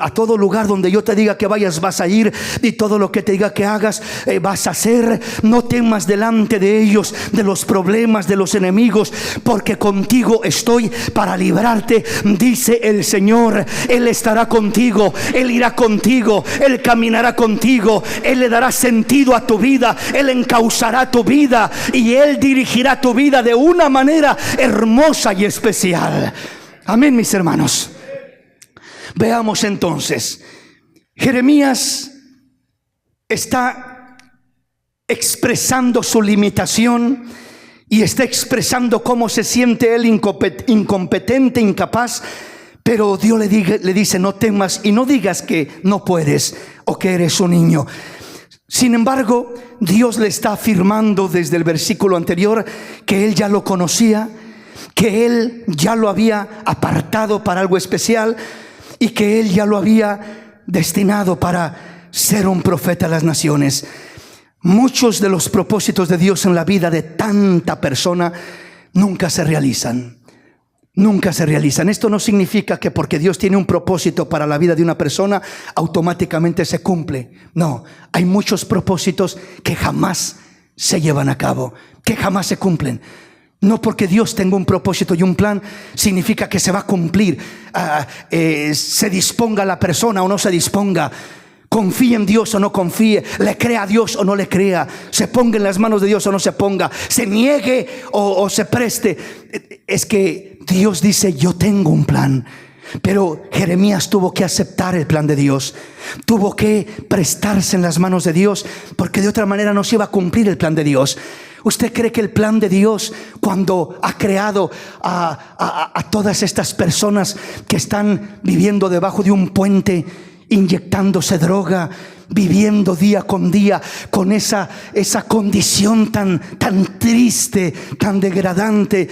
a todo lugar donde yo te diga que vayas vas a ir, y todo lo que te diga que hagas vas a hacer. No temas delante de ellos, de los problemas, de los enemigos, porque contigo estoy para librarte, dice el Señor. Él estará contigo, Él irá contigo, Él caminará contigo, Él le dará sentido a tu vida, Él encauzará tu vida, y Él dirigirá tu vida de una manera hermosa y especial. Amén, mis hermanos. Veamos entonces. Jeremías está expresando su limitación y está expresando cómo se siente él incompetente, incapaz. Pero Dios le dice: no temas y no digas que no puedes o que eres un niño. Sin embargo, Dios le está afirmando desde el versículo anterior que él ya lo conocía, que él ya lo había apartado para algo especial, y que él ya lo había destinado para ser un profeta a las naciones. Muchos de los propósitos de Dios en la vida de tanta persona nunca se realizan. Nunca se realizan. Esto no significa que porque Dios tiene un propósito para la vida de una persona, automáticamente se cumple. No, hay muchos propósitos que jamás se llevan a cabo, que jamás se cumplen. No porque Dios tenga un propósito y un plan significa que se va a cumplir. Se disponga la persona o no se disponga, confíe en Dios o no confíe, le crea a Dios o no le crea, se ponga en las manos de Dios o no se ponga, se niegue o se preste. Es que Dios dice: yo tengo un plan, Pero Jeremías tuvo que aceptar el plan de Dios, tuvo que prestarse en las manos de Dios, porque de otra manera no se iba a cumplir el plan de Dios. ¿Usted cree que el plan de Dios, cuando ha creado a todas estas personas que están viviendo debajo de un puente, inyectándose droga, viviendo día con día con esa condición tan triste, tan degradante,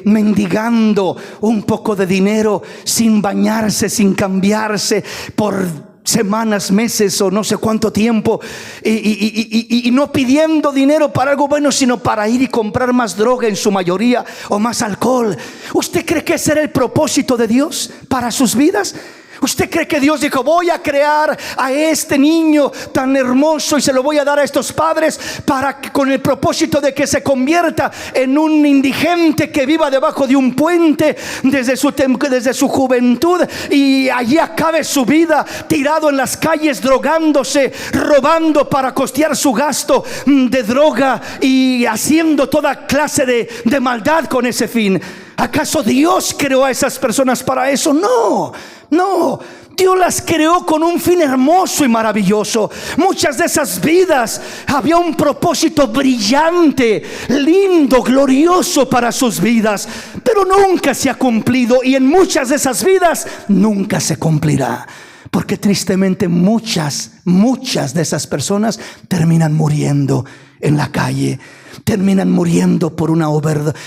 mendigando un poco de dinero, sin bañarse, sin cambiarse, por semanas, meses o no sé cuánto tiempo, y no pidiendo dinero para algo bueno, sino para ir y comprar más droga en su mayoría, o más alcohol? ¿Usted cree que ese era el propósito de Dios para sus vidas? ¿Usted cree que Dios dijo: voy a crear a este niño tan hermoso y se lo voy a dar a estos padres para que, con el propósito de que se convierta en un indigente que viva debajo de un puente desde su juventud, y allí acabe su vida tirado en las calles, drogándose, robando para costear su gasto de droga y haciendo toda clase de maldad con ese fin? ¿Acaso Dios creó a esas personas para eso? No. Dios las creó con un fin hermoso y maravilloso. Muchas de esas vidas había un propósito brillante, lindo, glorioso para sus vidas, pero nunca se ha cumplido, y en muchas de esas vidas nunca se cumplirá, porque tristemente muchas de esas personas terminan muriendo en la calle, terminan muriendo por una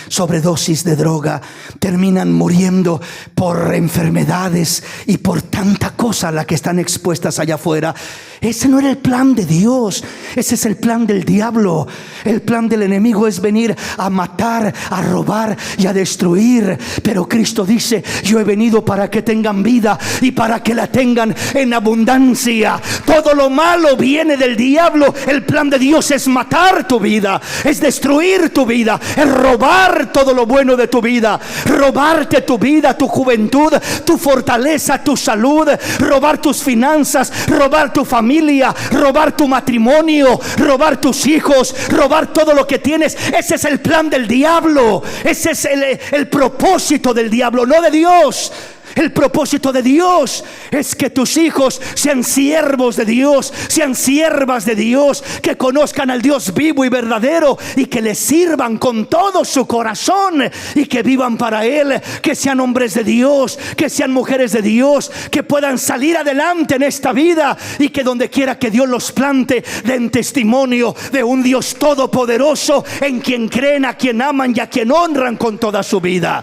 sobredosis de droga, terminan muriendo por enfermedades y por tanta cosa a la que están expuestas allá afuera. Ese no era el plan de Dios, ese es el plan del diablo. El plan del enemigo es venir a matar, a robar y a destruir, pero Cristo dice: yo he venido para que tengan vida y para que la tengan en abundancia. Todo lo malo viene del diablo. El plan de Dios es matar tu vida, es destruir tu vida, es robar todo lo bueno de tu vida, robarte tu vida, tu juventud, tu fortaleza, tu salud, robar tus finanzas, robar tu familia, robar tu matrimonio, robar tus hijos, robar todo lo que tienes. Ese es el plan del diablo, ese es el propósito del diablo, no de Dios. El propósito de Dios es que tus hijos sean siervos de Dios, sean siervas de Dios, que conozcan al Dios vivo y verdadero y que le sirvan con todo su corazón y que vivan para Él, que sean hombres de Dios, que sean mujeres de Dios, que puedan salir adelante en esta vida y que donde quiera que Dios los plante den testimonio de un Dios todopoderoso en quien creen, a quien aman y a quien honran con toda su vida.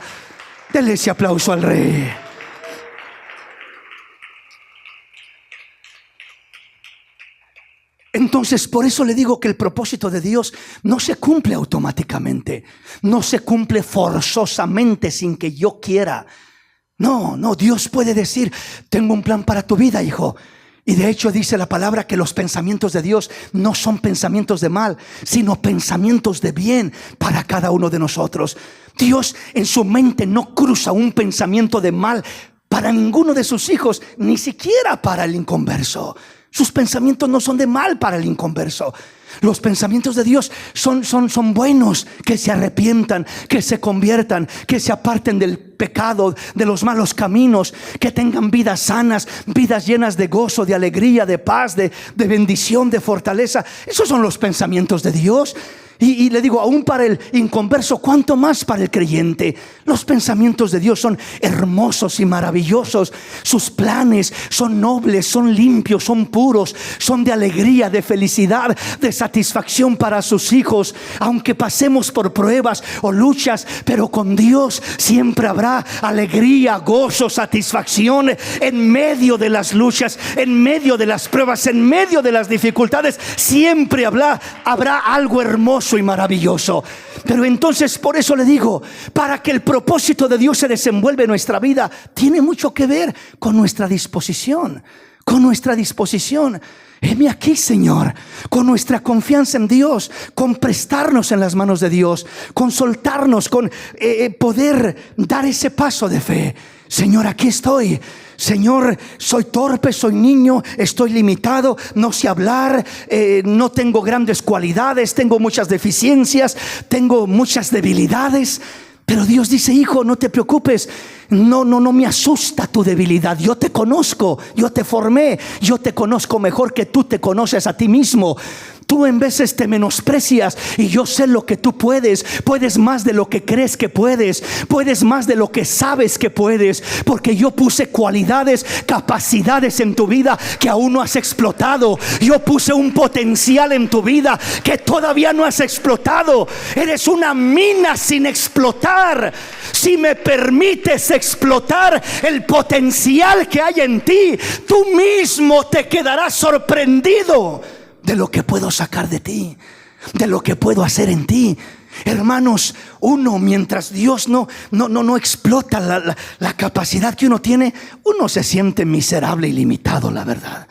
Denle ese aplauso al Rey. Entonces, por eso le digo que el propósito de Dios no se cumple automáticamente, no se cumple forzosamente sin que yo quiera. No, Dios puede decir: tengo un plan para tu vida, hijo. Y de hecho dice la palabra que los pensamientos de Dios no son pensamientos de mal, sino pensamientos de bien para cada uno de nosotros. Dios en su mente no cruza un pensamiento de mal para ninguno de sus hijos, ni siquiera para el inconverso. Sus pensamientos no son de mal para el inconverso. Los pensamientos de Dios son buenos, que se arrepientan, que se conviertan, que se aparten del pecado, de los malos caminos, que tengan vidas sanas, vidas llenas de gozo, de alegría, de paz, de bendición, de fortaleza. Esos son los pensamientos de Dios. Y le digo, aún para el inconverso, ¿cuánto más para el creyente? Los pensamientos de Dios son hermosos y maravillosos. Sus planes son nobles, son limpios, son puros, son de alegría, de felicidad, de satisfacción para sus hijos. Aunque pasemos por pruebas o luchas, pero con Dios siempre habrá alegría, gozo, satisfacción en medio de las luchas, en medio de las pruebas, en medio de las dificultades. Siempre habrá algo hermoso y maravilloso. Pero entonces, por eso le digo, para que el propósito de Dios se desenvuelva en nuestra vida, tiene mucho que ver con nuestra disposición. Con nuestra disposición. Heme aquí, Señor, con nuestra confianza en Dios, con prestarnos en las manos de Dios, con soltarnos, con poder dar ese paso de fe. Señor, aquí estoy. Señor, soy torpe, soy niño, estoy limitado, no sé hablar, no tengo grandes cualidades, tengo muchas deficiencias, tengo muchas debilidades. Pero Dios dice: hijo, no te preocupes, no me asusta tu debilidad. Yo te conozco, yo te formé, yo te conozco mejor que tú te conoces a ti mismo. Tú en veces te menosprecias y yo sé lo que tú puedes. Puedes más de lo que crees que puedes. Puedes más de lo que sabes que puedes. Porque yo puse cualidades, capacidades en tu vida que aún no has explotado. Yo puse un potencial en tu vida que todavía no has explotado. Eres una mina sin explotar. Si me permites explotar el potencial que hay en ti, tú mismo te quedarás sorprendido de lo que puedo sacar de ti, de lo que puedo hacer en ti. Hermanos, uno, mientras Dios no explota la capacidad que uno tiene, uno se siente miserable y limitado, la verdad.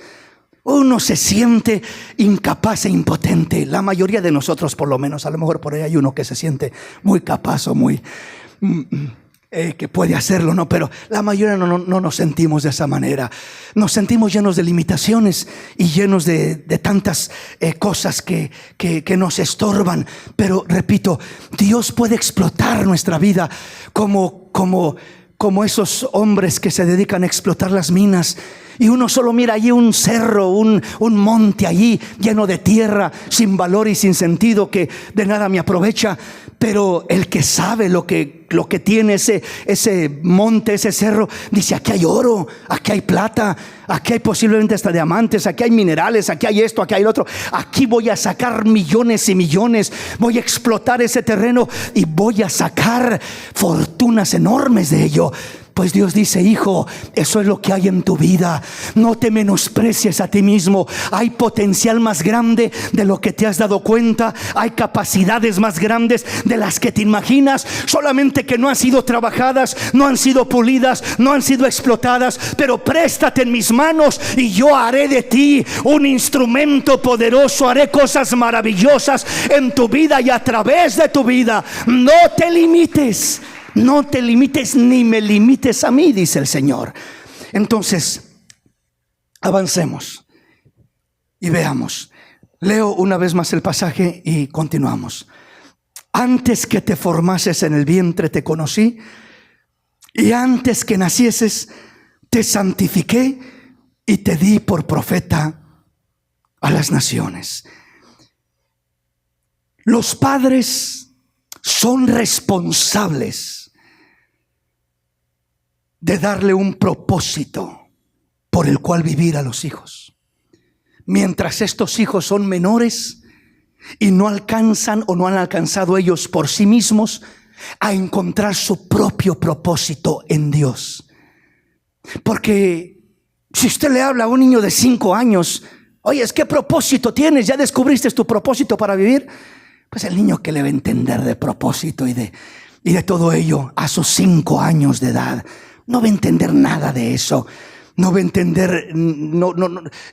Uno se siente incapaz e impotente. La mayoría de nosotros, por lo menos. A lo mejor por ahí hay uno que se siente muy capaz o muy que puede hacerlo, ¿no? Pero la mayoría no nos sentimos de esa manera. Nos sentimos llenos de limitaciones y llenos de tantas cosas que nos estorban. Pero repito, Dios puede explotar nuestra vida como esos hombres que se dedican a explotar las minas. Y uno solo mira allí un cerro, un monte allí lleno de tierra, sin valor y sin sentido, que de nada me aprovecha. Pero el que sabe lo que tiene ese monte, ese cerro, dice: aquí hay oro, aquí hay plata, aquí hay posiblemente hasta diamantes, aquí hay minerales, aquí hay esto, aquí hay lo otro. Aquí voy a sacar millones y millones. Voy a explotar ese terreno y voy a sacar fortunas enormes de ello. Pues Dios dice: hijo, eso es lo que hay en tu vida. No te menosprecies a ti mismo. Hay potencial más grande de lo que te has dado cuenta. Hay capacidades más grandes de las que te imaginas. Solamente que no han sido trabajadas, no han sido pulidas, no han sido explotadas. Pero préstate en mis manos y yo haré de ti un instrumento poderoso. Haré cosas maravillosas en tu vida y a través de tu vida. No te limites. No te limites ni me limites a mí, dice el Señor. Entonces, avancemos y veamos. Leo una vez más el pasaje y continuamos. Antes que te formases en el vientre te conocí, y antes que nacieses te santifiqué y te di por profeta a las naciones. Los padres son responsables de darle un propósito por el cual vivir a los hijos. Mientras estos hijos son menores y no alcanzan o no han alcanzado ellos por sí mismos a encontrar su propio propósito en Dios. Porque si usted le habla a un niño de 5 años, oye, ¿qué propósito tienes? ¿Ya descubriste tu propósito para vivir? Pues el niño, que le va a entender de propósito y de todo ello a sus 5 años de edad. No va a entender nada de eso. No va a entender,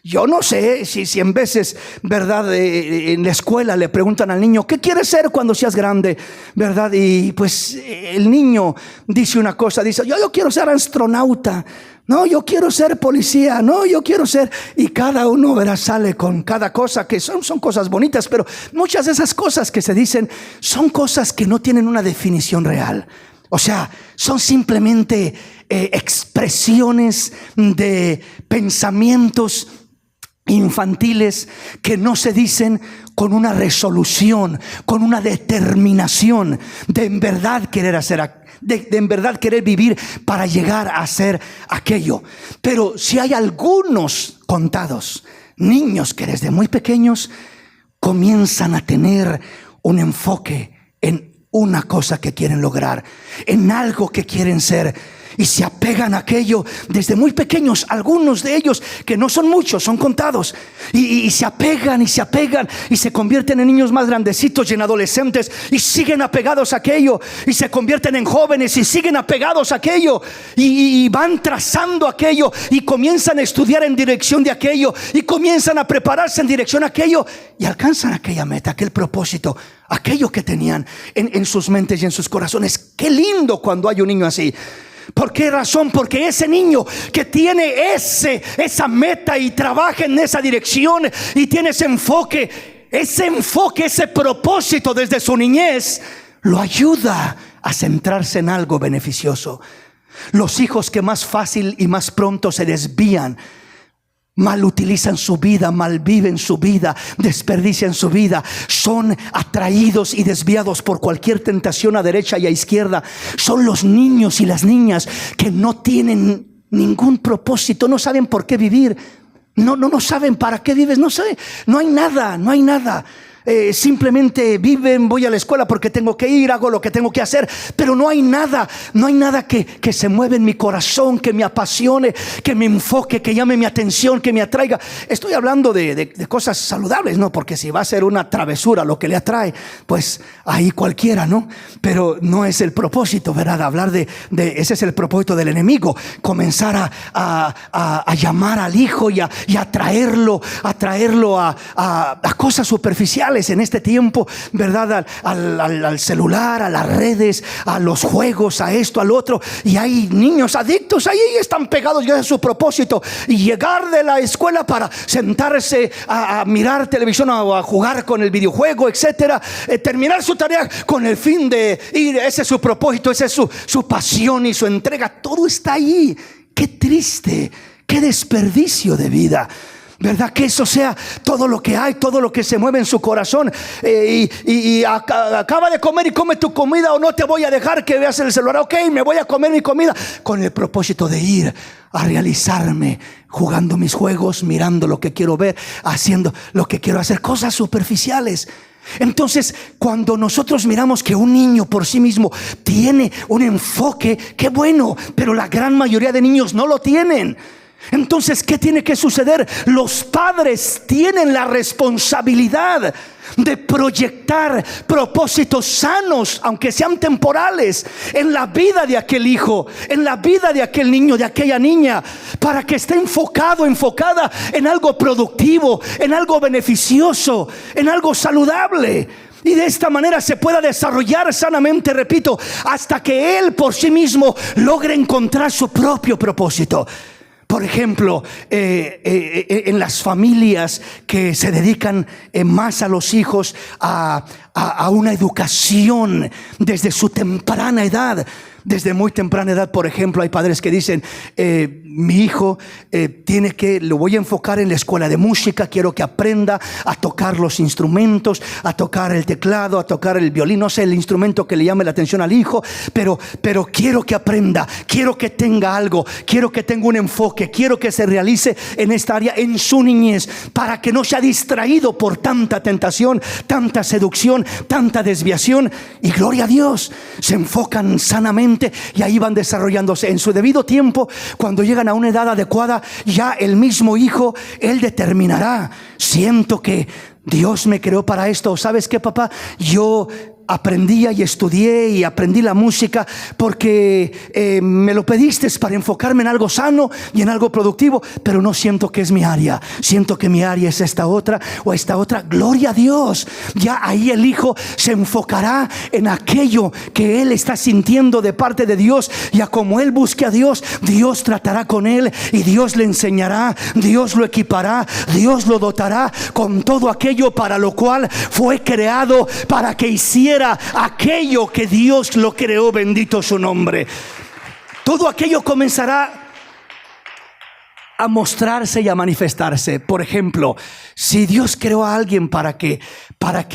yo no sé si en veces, ¿verdad? En la escuela le preguntan al niño: ¿qué quieres ser cuando seas grande? ¿Verdad? Y pues el niño dice una cosa, dice: yo quiero ser astronauta. No, yo quiero ser policía. No, yo quiero ser... Y cada uno, verá, sale con cada cosa que son cosas bonitas, pero muchas de esas cosas que se dicen son cosas que no tienen una definición real. O sea, son simplemente expresiones de pensamientos infantiles que no se dicen con una resolución, con una determinación de en verdad querer hacer, de en verdad querer vivir para llegar a hacer aquello. Pero si hay algunos contados niños que desde muy pequeños comienzan a tener un enfoque en una cosa que quieren lograr, en algo que quieren ser, y se apegan a aquello desde muy pequeños. Algunos de ellos, que no son muchos, son contados, y se apegan y se convierten en niños más grandecitos y en adolescentes, y siguen apegados a aquello, y se convierten en jóvenes y siguen apegados a aquello, y van trazando aquello, y comienzan a estudiar en dirección de aquello, y comienzan a prepararse en dirección a aquello, y alcanzan aquella meta, aquel propósito, aquello que tenían en sus mentes y en sus corazones. Qué lindo cuando hay un niño así. ¿Por qué razón? Porque ese niño que tiene esa meta y trabaja en esa dirección y tiene ese enfoque, ese propósito desde su niñez, lo ayuda a centrarse en algo beneficioso. Los hijos que más fácil y más pronto se desvían, mal utilizan su vida, mal viven su vida, desperdician su vida, son atraídos y desviados por cualquier tentación a derecha y a izquierda. Son los niños y las niñas que no tienen ningún propósito, no saben por qué vivir, no saben para qué vives, no hay nada. Simplemente viven, voy a la escuela porque tengo que ir, hago lo que tengo que hacer, pero no hay nada que se mueva en mi corazón, que me apasione, que me enfoque, que llame mi atención, que me atraiga. Estoy hablando de cosas saludables, ¿no? Porque si va a ser una travesura lo que le atrae, pues ahí cualquiera, ¿no? Pero no es el propósito, ¿verdad? Hablar de ese es el propósito del enemigo, comenzar a llamar al hijo y a atraerlo a cosas superficiales en este tiempo, ¿verdad? Al celular, a las redes, a los juegos, a esto, al otro. Y hay niños adictos ahí, están pegados ya a su propósito. Y llegar de la escuela para sentarse a mirar televisión o a jugar con el videojuego, etcétera. Terminar su tarea con el fin de ir. Ese es su propósito, esa es su pasión y su entrega. Todo está ahí. Qué triste, qué desperdicio de vida, ¿verdad? Que eso sea todo lo que hay, todo lo que se mueve en su corazón. Y acaba de comer y come tu comida, o no te voy a dejar que veas el celular. Ok, me voy a comer mi comida, con el propósito de ir a realizarme, jugando mis juegos, mirando lo que quiero ver, haciendo lo que quiero hacer, cosas superficiales. Entonces, cuando nosotros miramos que un niño por sí mismo tiene un enfoque, qué bueno, pero la gran mayoría de niños no lo tienen. Entonces, ¿qué tiene que suceder? Los padres tienen la responsabilidad de proyectar propósitos sanos, aunque sean temporales, en la vida de aquel hijo, en la vida de aquel niño, de aquella niña, para que esté enfocada en algo productivo, en algo beneficioso, en algo saludable. Y de esta manera se pueda desarrollar sanamente, repito, hasta que él por sí mismo logre encontrar su propio propósito. Por ejemplo, en las familias que se dedican más a los hijos, a una educación desde su temprana edad. Desde muy temprana edad, por ejemplo, hay padres que dicen, mi hijo lo voy a enfocar en la escuela de música, quiero que aprenda a tocar los instrumentos, a tocar el teclado, a tocar el violín, no sé el instrumento que le llame la atención al hijo, pero quiero que aprenda, quiero que tenga algo, quiero que tenga un enfoque, quiero que se realice en esta área en su niñez, para que no sea distraído por tanta tentación, tanta seducción, tanta desviación. Y gloria a Dios, se enfocan sanamente y ahí van desarrollándose en su debido tiempo. Cuando llegan a una edad adecuada, ya el mismo hijo, él determinará: siento que Dios me creó para esto. ¿Sabes qué, papá? Yo aprendía y estudié y aprendí la música porque me lo pediste para enfocarme en algo sano y en algo productivo, pero no siento que es mi área, siento que mi área es esta otra o esta otra. Gloria a Dios, ya ahí el hijo se enfocará en aquello que él está sintiendo de parte de Dios, y a como él busque a Dios, Dios tratará con él y Dios le enseñará, Dios lo equipará, Dios lo dotará con todo aquello para lo cual fue creado, para que hiciera aquello que Dios lo creó. Bendito su nombre. Todo aquello comenzará a mostrarse y a manifestarse. Por ejemplo, si Dios creó a alguien para que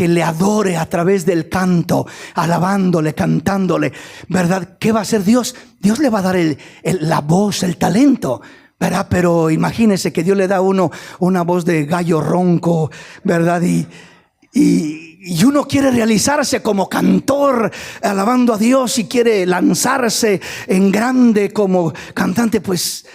le adore a través del canto, alabándole, cantándole, ¿verdad? ¿Qué va a hacer Dios? Dios le va a dar la voz, el talento, ¿verdad? Pero imagínese que Dios le da a uno una voz de gallo ronco, ¿verdad? Y uno quiere realizarse como cantor alabando a Dios y quiere lanzarse en grande como cantante, pues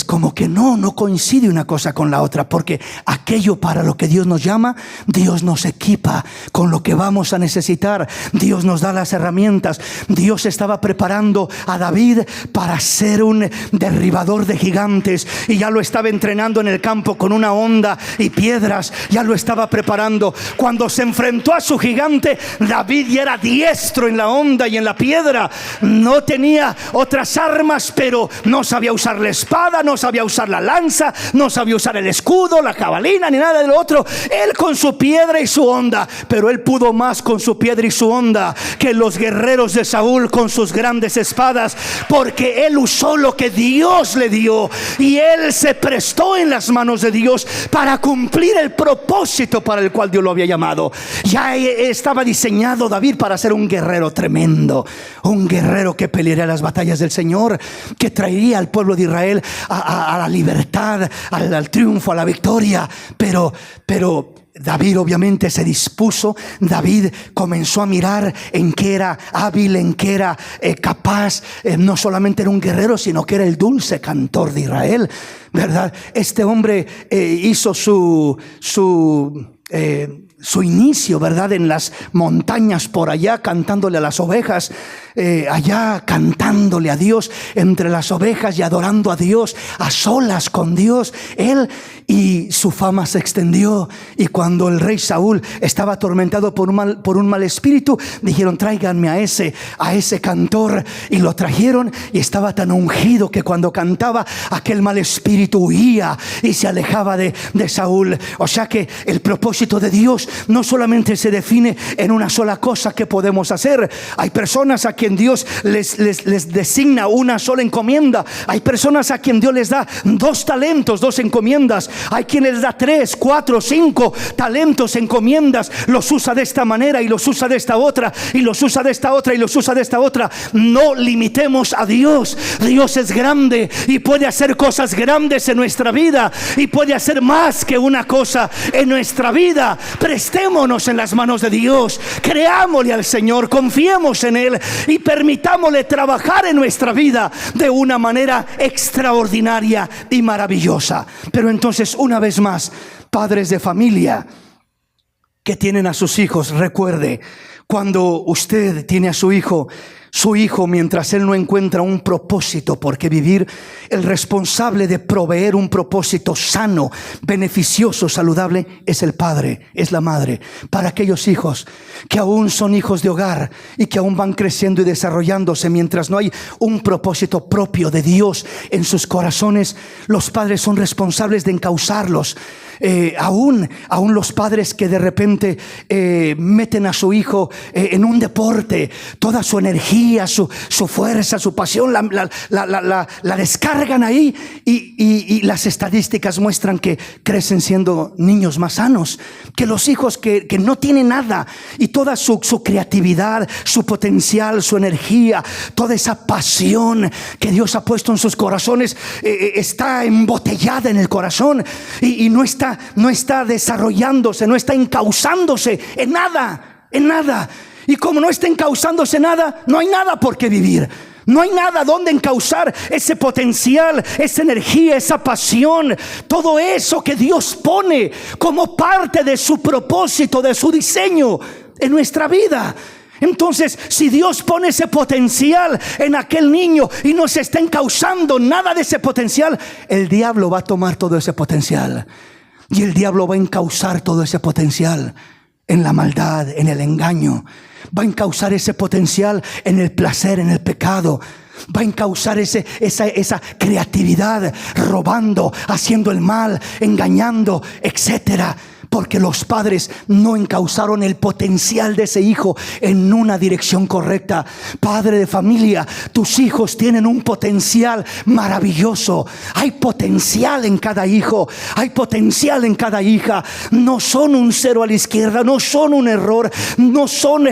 como que no coincide una cosa con la otra, porque aquello para lo que Dios nos llama, Dios nos equipa con lo que vamos a necesitar. Dios nos da las herramientas. Dios estaba preparando a David para ser un derribador de gigantes, y ya lo estaba entrenando en el campo con una honda y piedras, ya lo estaba preparando. Cuando se enfrentó a su gigante, David ya era diestro en la honda y en la piedra. No tenía otras armas, pero no sabía usar la espada, espada, no sabía usar la lanza, no sabía usar el escudo, la jabalina, ni nada de lo otro. Él con su piedra y su honda, pero él pudo más con su piedra y su honda que los guerreros de Saúl con sus grandes espadas, porque él usó lo que Dios le dio y él se prestó en las manos de Dios para cumplir el propósito para el cual Dios lo había llamado. Ya estaba diseñado David para ser un guerrero tremendo, un guerrero que pelearía las batallas del Señor, que traería al pueblo de Israel a la libertad, al triunfo, a la victoria. Pero David obviamente se dispuso. David comenzó a mirar en qué era hábil, en qué era capaz. No solamente era un guerrero, sino que era el dulce cantor de Israel, ¿verdad? Este hombre hizo su inicio, ¿verdad?, en las montañas por allá, cantándole a las ovejas, allá cantándole a Dios entre las ovejas y adorando a Dios a solas con Dios. Él, y su fama se extendió, y cuando el rey Saúl estaba atormentado por un mal espíritu, dijeron: tráiganme a ese cantor, y lo trajeron, y estaba tan ungido que cuando cantaba aquel mal espíritu huía y se alejaba de Saúl. O sea que el propósito de Dios no solamente se define en una sola cosa que podemos hacer. Hay personas a quien Dios les designa una sola encomienda. Hay personas a quien Dios les da 2 talentos, 2 encomiendas. Hay quien les da 3, 4, 5 talentos, encomiendas. Los usa de esta manera y los usa de esta otra, y los usa de esta otra y los usa de esta otra. No limitemos a Dios. Dios es grande y puede hacer cosas grandes en nuestra vida, y puede hacer más que una cosa en nuestra vida. Prestémonos en las manos de Dios, creámosle al Señor, confiemos en Él y permitámosle trabajar en nuestra vida de una manera extraordinaria y maravillosa. Pero entonces, una vez más, padres de familia que tienen a sus hijos, recuerde, cuando usted tiene a su hijo, mientras él no encuentra un propósito por qué vivir, el responsable de proveer un propósito sano, beneficioso, saludable, es el padre, es la madre. Para aquellos hijos que aún son hijos de hogar y que aún van creciendo y desarrollándose, mientras no hay un propósito propio de Dios en sus corazones, los padres son responsables de encauzarlos. Aún los padres que de repente meten a su hijo en un deporte, toda su energía, su fuerza, su pasión la descargan ahí, y las estadísticas muestran que crecen siendo niños más sanos que los hijos que no tienen nada, y toda su creatividad, su potencial, su energía, toda esa pasión que Dios ha puesto en sus corazones está embotellada en el corazón, y no está desarrollándose, no está encauzándose en nada. Y como no está encauzándose nada, no hay nada por qué vivir. No hay nada donde encauzar ese potencial, esa energía, esa pasión, todo eso que Dios pone como parte de su propósito, de su diseño en nuestra vida. Entonces, si Dios pone ese potencial en aquel niño y no se está encauzando nada de ese potencial, el diablo va a tomar todo ese potencial, y el diablo va a encauzar todo ese potencial en la maldad, en el engaño. Va a encauzar ese potencial en el placer, en el pecado. Va a encauzar esa creatividad, robando, haciendo el mal, engañando, etcétera. Porque los padres no encauzaron el potencial de ese hijo en una dirección correcta. Padre de familia, tus hijos tienen un potencial maravilloso. Hay potencial en cada hijo, hay potencial en cada hija. No son un cero a la izquierda, no son un error, no son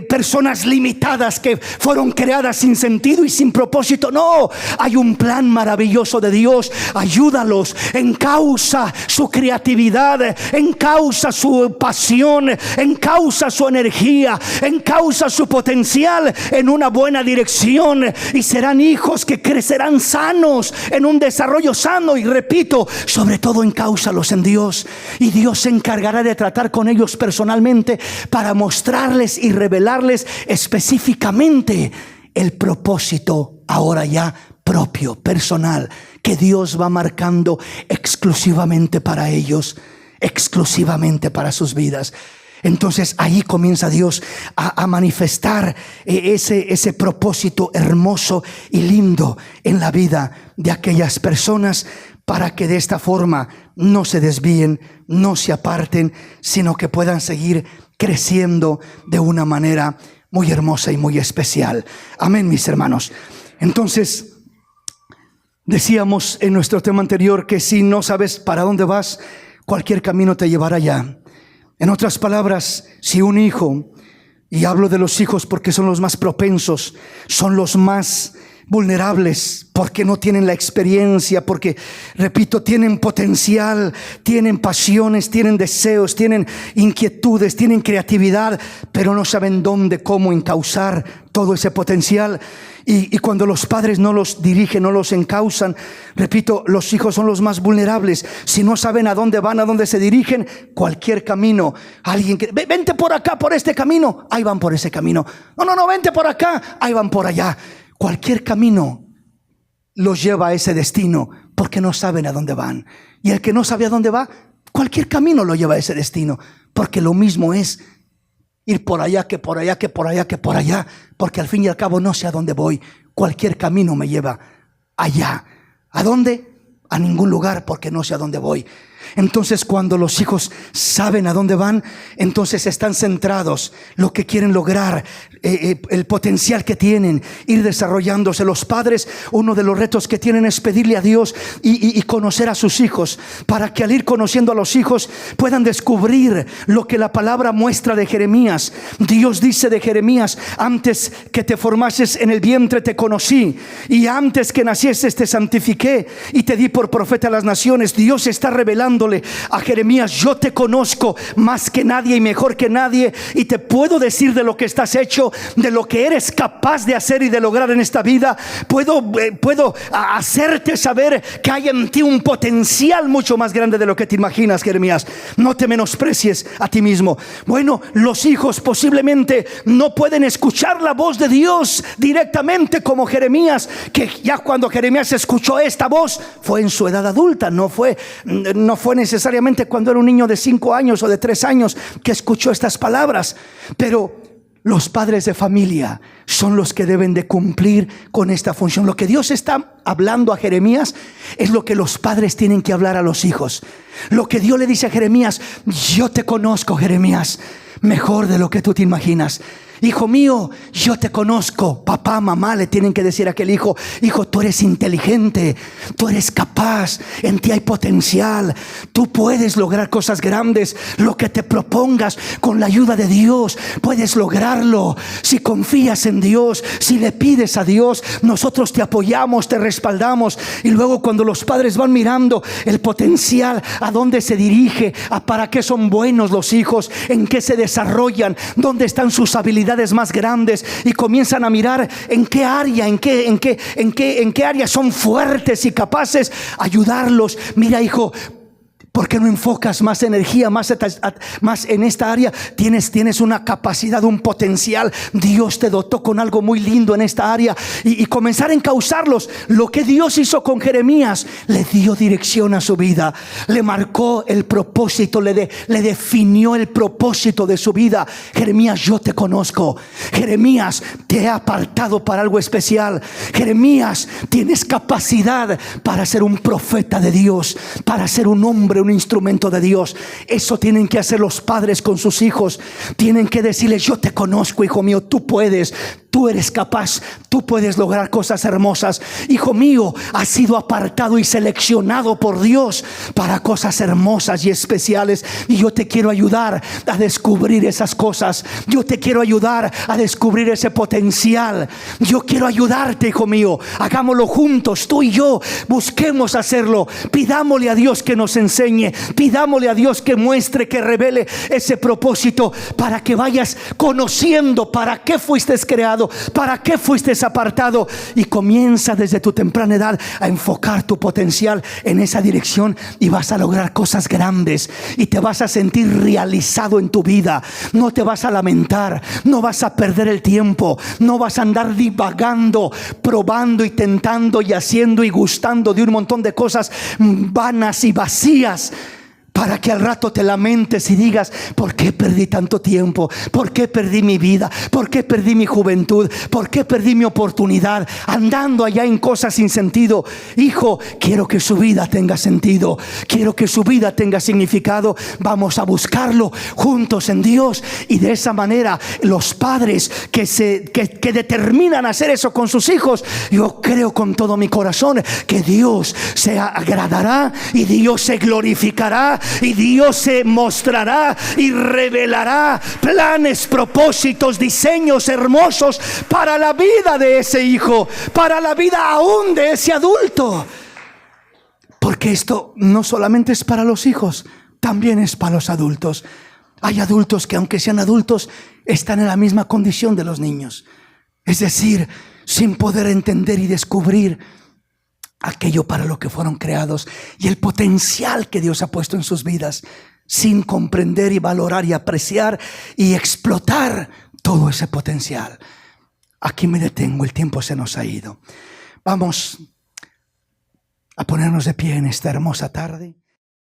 personas limitadas que fueron creadas sin sentido y sin propósito. No, hay un plan maravilloso de Dios. Ayúdalos, encauza su creatividad, encauza su pasión, encauza su energía, encauza su potencial en una buena dirección, y serán hijos que crecerán sanos, en un desarrollo sano. Y repito, sobre todo encáuzalos en Dios, y Dios se encargará de tratar con ellos personalmente para mostrarles y revelarles específicamente el propósito ahora ya propio, personal, que Dios va marcando exclusivamente para ellos, exclusivamente para sus vidas. Entonces ahí comienza Dios a manifestar ese propósito hermoso y lindo en la vida de aquellas personas, para que de esta forma no se desvíen, no se aparten, sino que puedan seguir creciendo de una manera muy hermosa y muy especial. Amén, mis hermanos. Entonces, decíamos en nuestro tema anterior que si no sabes para dónde vas, cualquier camino te llevará allá. En otras palabras, si un hijo, y hablo de los hijos porque son los más propensos, son los más vulnerables, porque no tienen la experiencia, porque, repito, tienen potencial, tienen pasiones, tienen deseos, tienen inquietudes, tienen creatividad, pero no saben dónde, cómo encauzar todo ese potencial. Y cuando los padres no los dirigen, no los encausan, repito, los hijos son los más vulnerables. Si no saben a dónde van, a dónde se dirigen, cualquier camino, alguien que, vente por acá, por este camino, ahí van por ese camino. No, vente por acá, ahí van por allá. Cualquier camino los lleva a ese destino, porque no saben a dónde van. Y el que no sabe a dónde va, cualquier camino lo lleva a ese destino, porque lo mismo es ir por allá, que por allá, que por allá, que por allá, porque al fin y al cabo no sé a dónde voy. Cualquier camino me lleva allá. ¿A dónde? A ningún lugar, porque no sé a dónde voy. Entonces, cuando los hijos saben a dónde van, entonces están centrados, lo que quieren lograr, el potencial que tienen, ir desarrollándose. Los padres, uno de los retos que tienen es pedirle a Dios y conocer a sus hijos, para que al ir conociendo a los hijos puedan descubrir lo que la palabra muestra de Jeremías. Dios dice de Jeremías: antes que te formases en el vientre te conocí, y antes que nacieses te santifiqué y te di por profeta a las naciones. Dios está revelando a Jeremías: yo te conozco más que nadie y mejor que nadie, y te puedo decir de lo que estás hecho, de lo que eres capaz de hacer y de lograr en esta vida. Puedo hacerte saber que hay en ti un potencial mucho más grande de lo que te imaginas, Jeremías. No te menosprecies a ti mismo. Bueno, los hijos posiblemente no pueden escuchar la voz de Dios directamente como Jeremías, que ya cuando Jeremías escuchó esta voz fue en su edad adulta, no fue necesariamente cuando era un niño de 5 años o de 3 años que escuchó estas palabras. Pero los padres de familia son los que deben de cumplir con esta función. Lo que Dios está hablando a Jeremías es lo que los padres tienen que hablar a los hijos. Lo que Dios le dice a Jeremías: yo te conozco, Jeremías, mejor de lo que tú te imaginas. Hijo mío, yo te conozco. Papá, mamá le tienen que decir a aquel hijo: hijo, tú eres inteligente, tú eres capaz, en ti hay potencial, tú puedes lograr cosas grandes. Lo que te propongas con la ayuda de Dios, puedes lograrlo. Si confías en Dios, si le pides a Dios, nosotros te apoyamos, te respaldamos. Y luego, cuando los padres van mirando el potencial, a dónde se dirige, para qué son buenos los hijos, en qué se desarrollan, dónde están sus habilidades más grandes, y comienzan a mirar en qué área, en qué área son fuertes y capaces, ayudarlos. Mira, hijo, ¿por qué no enfocas más energía, más en esta área? Tienes una capacidad, un potencial. Dios te dotó con algo muy lindo en esta área. Y comenzar a encauzarlos. Lo que Dios hizo con Jeremías, le dio dirección a su vida, le marcó el propósito, le definió el propósito de su vida. Jeremías, yo te conozco. Jeremías, te he apartado para algo especial. Jeremías, tienes capacidad para ser un profeta de Dios, para ser un hombre, un instrumento de Dios. Eso tienen que hacer los padres con sus hijos. Tienen que decirles: yo te conozco, hijo mío, tú puedes, tú eres capaz, tú puedes lograr cosas hermosas. Hijo mío, has sido apartado y seleccionado por Dios para cosas hermosas y especiales, y yo te quiero ayudar a descubrir esas cosas. Yo te quiero ayudar a descubrir ese potencial. Yo quiero ayudarte, hijo mío. Hagámoslo juntos, tú y yo. Busquemos hacerlo. Pidámosle a Dios que nos enseñe. Pidámosle a Dios que muestre, que revele ese propósito, para que vayas conociendo para qué fuiste creado, para qué fuiste apartado, y comienza desde tu temprana edad a enfocar tu potencial en esa dirección, y vas a lograr cosas grandes y te vas a sentir realizado en tu vida. No te vas a lamentar, no vas a perder el tiempo, no vas a andar divagando, probando y tentando y haciendo y gustando de un montón de cosas vanas y vacías. para que al rato te lamentes y digas: ¿por qué perdí tanto tiempo? ¿Por qué perdí mi vida? ¿Por qué perdí mi juventud? ¿Por qué perdí mi oportunidad andando allá en cosas sin sentido? Hijo, quiero que su vida tenga sentido, quiero que su vida tenga significado. Vamos a buscarlo juntos en Dios, y de esa manera los padres que determinan hacer eso con sus hijos, yo creo con todo mi corazón que Dios se agradará y Dios se glorificará y Dios se mostrará y revelará planes, propósitos, diseños hermosos para la vida de ese hijo, para la vida aún de ese adulto. Porque esto no solamente es para los hijos, también es para los adultos. Hay adultos que, aunque sean adultos, están en la misma condición de los niños, es decir, sin poder entender y descubrir aquello para lo que fueron creados y el potencial que Dios ha puesto en sus vidas, sin comprender y valorar y apreciar y explotar todo ese potencial. Aquí me detengo, el tiempo se nos ha ido. Vamos a ponernos de pie en esta hermosa tarde.